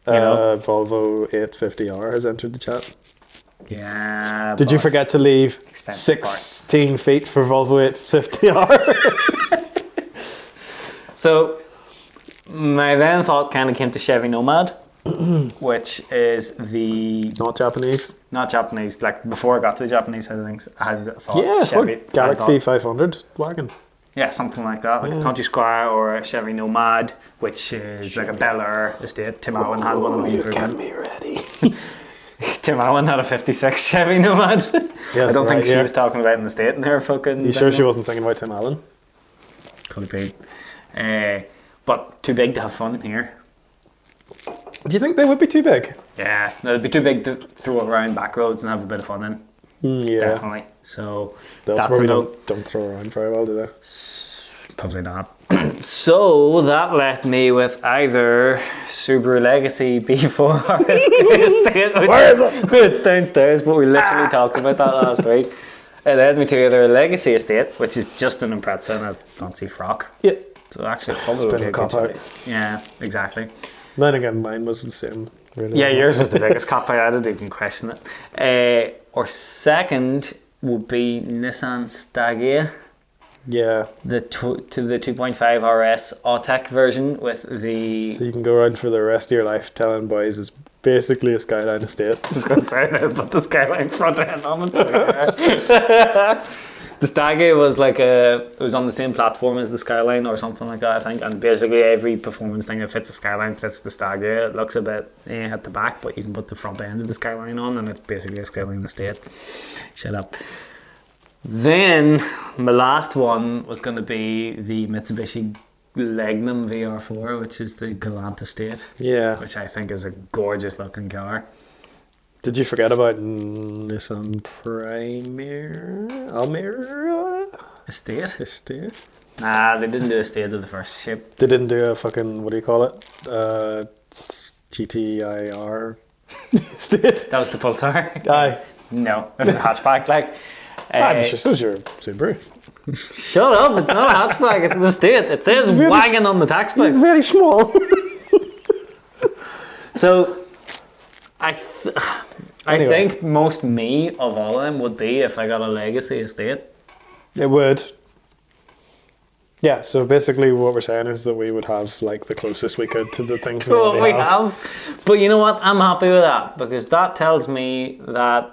S2: Volvo 850R has entered the chat.
S1: Yeah.
S2: Did you forget to leave
S1: Expensive
S2: 16 feet for Volvo 850R?
S1: So my then thought kind of came to Chevy Nomad, which is the
S2: Not Japanese.
S1: not Japanese. Like before I got to the Japanese side of things, I had thought
S2: Yeah,
S1: Chevy
S2: fuck, Galaxy
S1: I thought-
S2: 500 wagon.
S1: Yeah, something like that, like a Country Squire or a Chevy Nomad, which is like a Bel Air estate. Tim Allen had one of them.
S2: You get me ready.
S1: Tim Allen had a '56 Chevy Nomad.
S2: Yes,
S1: I don't think
S2: right,
S1: she
S2: yeah.
S1: was talking about in the state in her fucking.
S2: You sure she wasn't singing about Tim Allen?
S1: Could have been. But too big to have fun here.
S2: Do you think they would be too big?
S1: Yeah, no, it'd be too big to throw around back roads and have a bit of fun in.
S2: Yeah.
S1: Definitely. So
S2: That's
S1: that's
S2: where
S1: a
S2: we
S1: no.
S2: don't throw around very well, do they?
S1: Probably not. So that left me with either Subaru Legacy B4 or Estate.
S2: Where is it?
S1: It's downstairs, but we literally talked about that last week. It led me to either a Legacy Estate, which is just an Impreza and a fancy frock.
S2: Yeah.
S1: So actually, probably
S2: It's
S1: would
S2: been
S1: be
S2: a
S1: a good
S2: cop-out.
S1: choice. Yeah, exactly.
S2: Then again, mine was the same. Really.
S1: Yeah, yours was the biggest cop out. I didn't even question it. Or second would be Nissan Stagea,
S2: Yeah.
S1: the 2.5 RS Autech version with the.
S2: So you can go around for the rest of your life telling boys it's basically a Skyline estate.
S1: I was going to say that, but the Skyline front end on it. The Stagea was like it was on the same platform as the Skyline or something like that, I think. And basically every performance thing that fits the Skyline fits the Stagea. It looks a bit at the back, but you can put the front end of the Skyline on, and it's basically a Skyline estate. Shut up. Then my last one was going to be the Mitsubishi Legnum VR4, which is the Galant estate,
S2: Yeah.
S1: which I think is a gorgeous looking car.
S2: Did you forget about Nissan Almera
S1: Estate?
S2: estate?
S1: Nah, they didn't do estate of the first shape.
S2: They didn't do a fucking, what do you call it? GTIR estate.
S1: That was the Pulsar.
S2: Aye.
S1: No, it was a hatchback. Like,
S2: It's just as your Subaru.
S1: shut up! It's not a hatchback. It's an estate. It says wagon on the tax bill.
S2: very small.
S1: So, I
S2: Anyway.
S1: think most me of all of them would be if I got a legacy estate.
S2: It would. Yeah, so basically what we're saying is that we would have like the closest we could to the things we
S1: What
S2: already
S1: we
S2: have.
S1: have. But you know what? I'm happy with that because that tells me that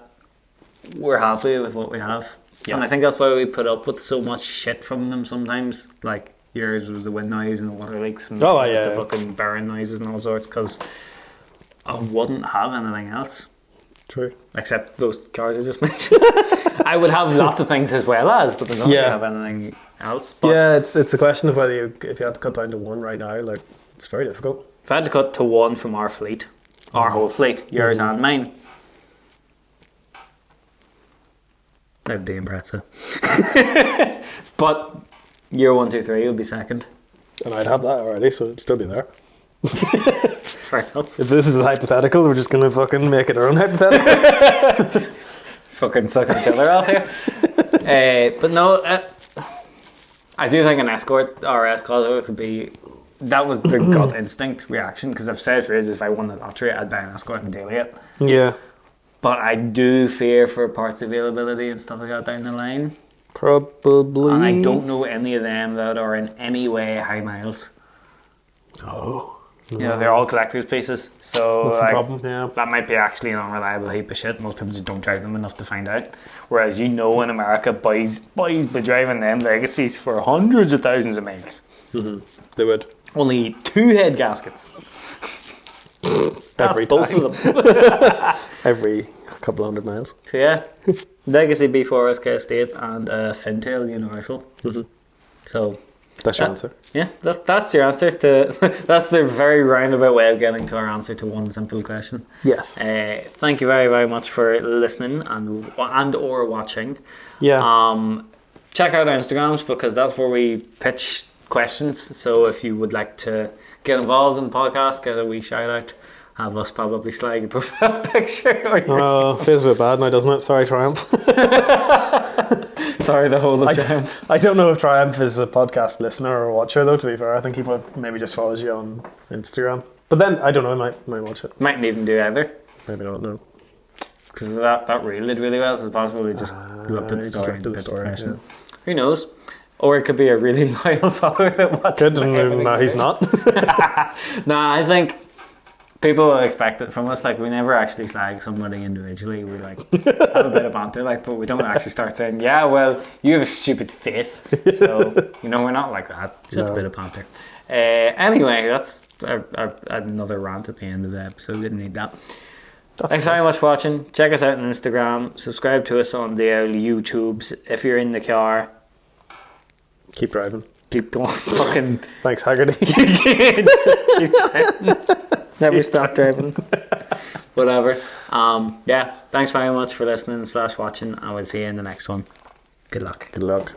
S1: we're happy with what we have.
S2: Yeah.
S1: And I think that's why we put up with so much shit from them sometimes. Like yours was the wind noise and the water leaks and
S2: Oh, yeah.
S1: the fucking burn noises and all sorts because I wouldn't have anything else.
S2: True.
S1: Except those cars I just mentioned. I would have lots of things as well as, but I don't
S2: Yeah.
S1: have anything else. But
S2: Yeah, it's a question of whether if you had to cut down to one right now, like it's very difficult.
S1: if I had to cut to one from our fleet, our whole fleet, yours and mine, I'd be impressive. But year 1, 2, 3 would be second.
S2: And I'd have that already, so it'd still be there.
S1: Fair enough.
S2: If this is hypothetical, we're just gonna fucking make it our own hypothetical.
S1: Fucking suck each other off here. But no, I do think an escort or S-Class would be... That was the gut instinct reaction, because I've said for ages, if I won the lottery, I'd buy an escort and daily it.
S2: Yeah.
S1: But I do fear for parts availability and stuff like that down the line.
S2: Probably.
S1: And I don't know any of them that are in any way high miles.
S2: Oh.
S1: You know, they're all collector's pieces. So
S2: That's
S1: like,
S2: the problem, yeah.
S1: that might be actually an unreliable heap of shit. Most people just don't drive them enough to find out. Whereas in America, boys be driving them legacies for hundreds of thousands of miles.
S2: Mm-hmm. They would.
S1: Only 2 head gaskets.
S2: Every
S1: both
S2: time.
S1: of them.
S2: Every couple 100 miles.
S1: So yeah, Legacy B4 SK Estate and Fintail Universal.
S2: Mm-hmm.
S1: So
S2: that's your answer.
S1: Yeah, that's your answer to. That's the very roundabout way of getting to our answer to one simple question.
S2: Yes.
S1: Thank you very, very much for listening and or watching.
S2: Yeah.
S1: Check out our Instagrams, because that's where we pitch questions. So if you would like to get involved in the podcast, get a wee shout out, have us probably slag your profile picture.
S2: Oh, feels a bit bad now, doesn't it? Sorry, Triumph.
S1: Sorry, the whole of Triumph.
S2: I don't know if Triumph is a podcast listener or watcher, though, to be fair. I think he maybe just follows you on Instagram. But then, I don't know, I might watch it.
S1: Mightn't even do either.
S2: Maybe not, no.
S1: Because that reel did really well, so it's possible we just looked at the story and pitched the question. Who knows? Or it could be a really loyal follower that watches everything.
S2: No, he's not.
S1: Nah, I think people will expect it from us. Like, we never actually slag somebody individually. We like have a bit of banter, like, but we don't actually start saying, yeah, well, you have a stupid face. So, we're not like that. It's just a bit of banter. Anyway, that's another rant at the end of the episode. We didn't need that. Thanks very much for watching. Check us out on Instagram. Subscribe to us on the YouTubes. If you're in the car,
S2: keep driving.
S1: Keep going. Fucking.
S2: Thanks, Haggerty.
S1: Keep driving. Never stop driving. Whatever. Yeah. Thanks very much for listening / watching. I will see you in the next one. Good luck.
S2: Good luck.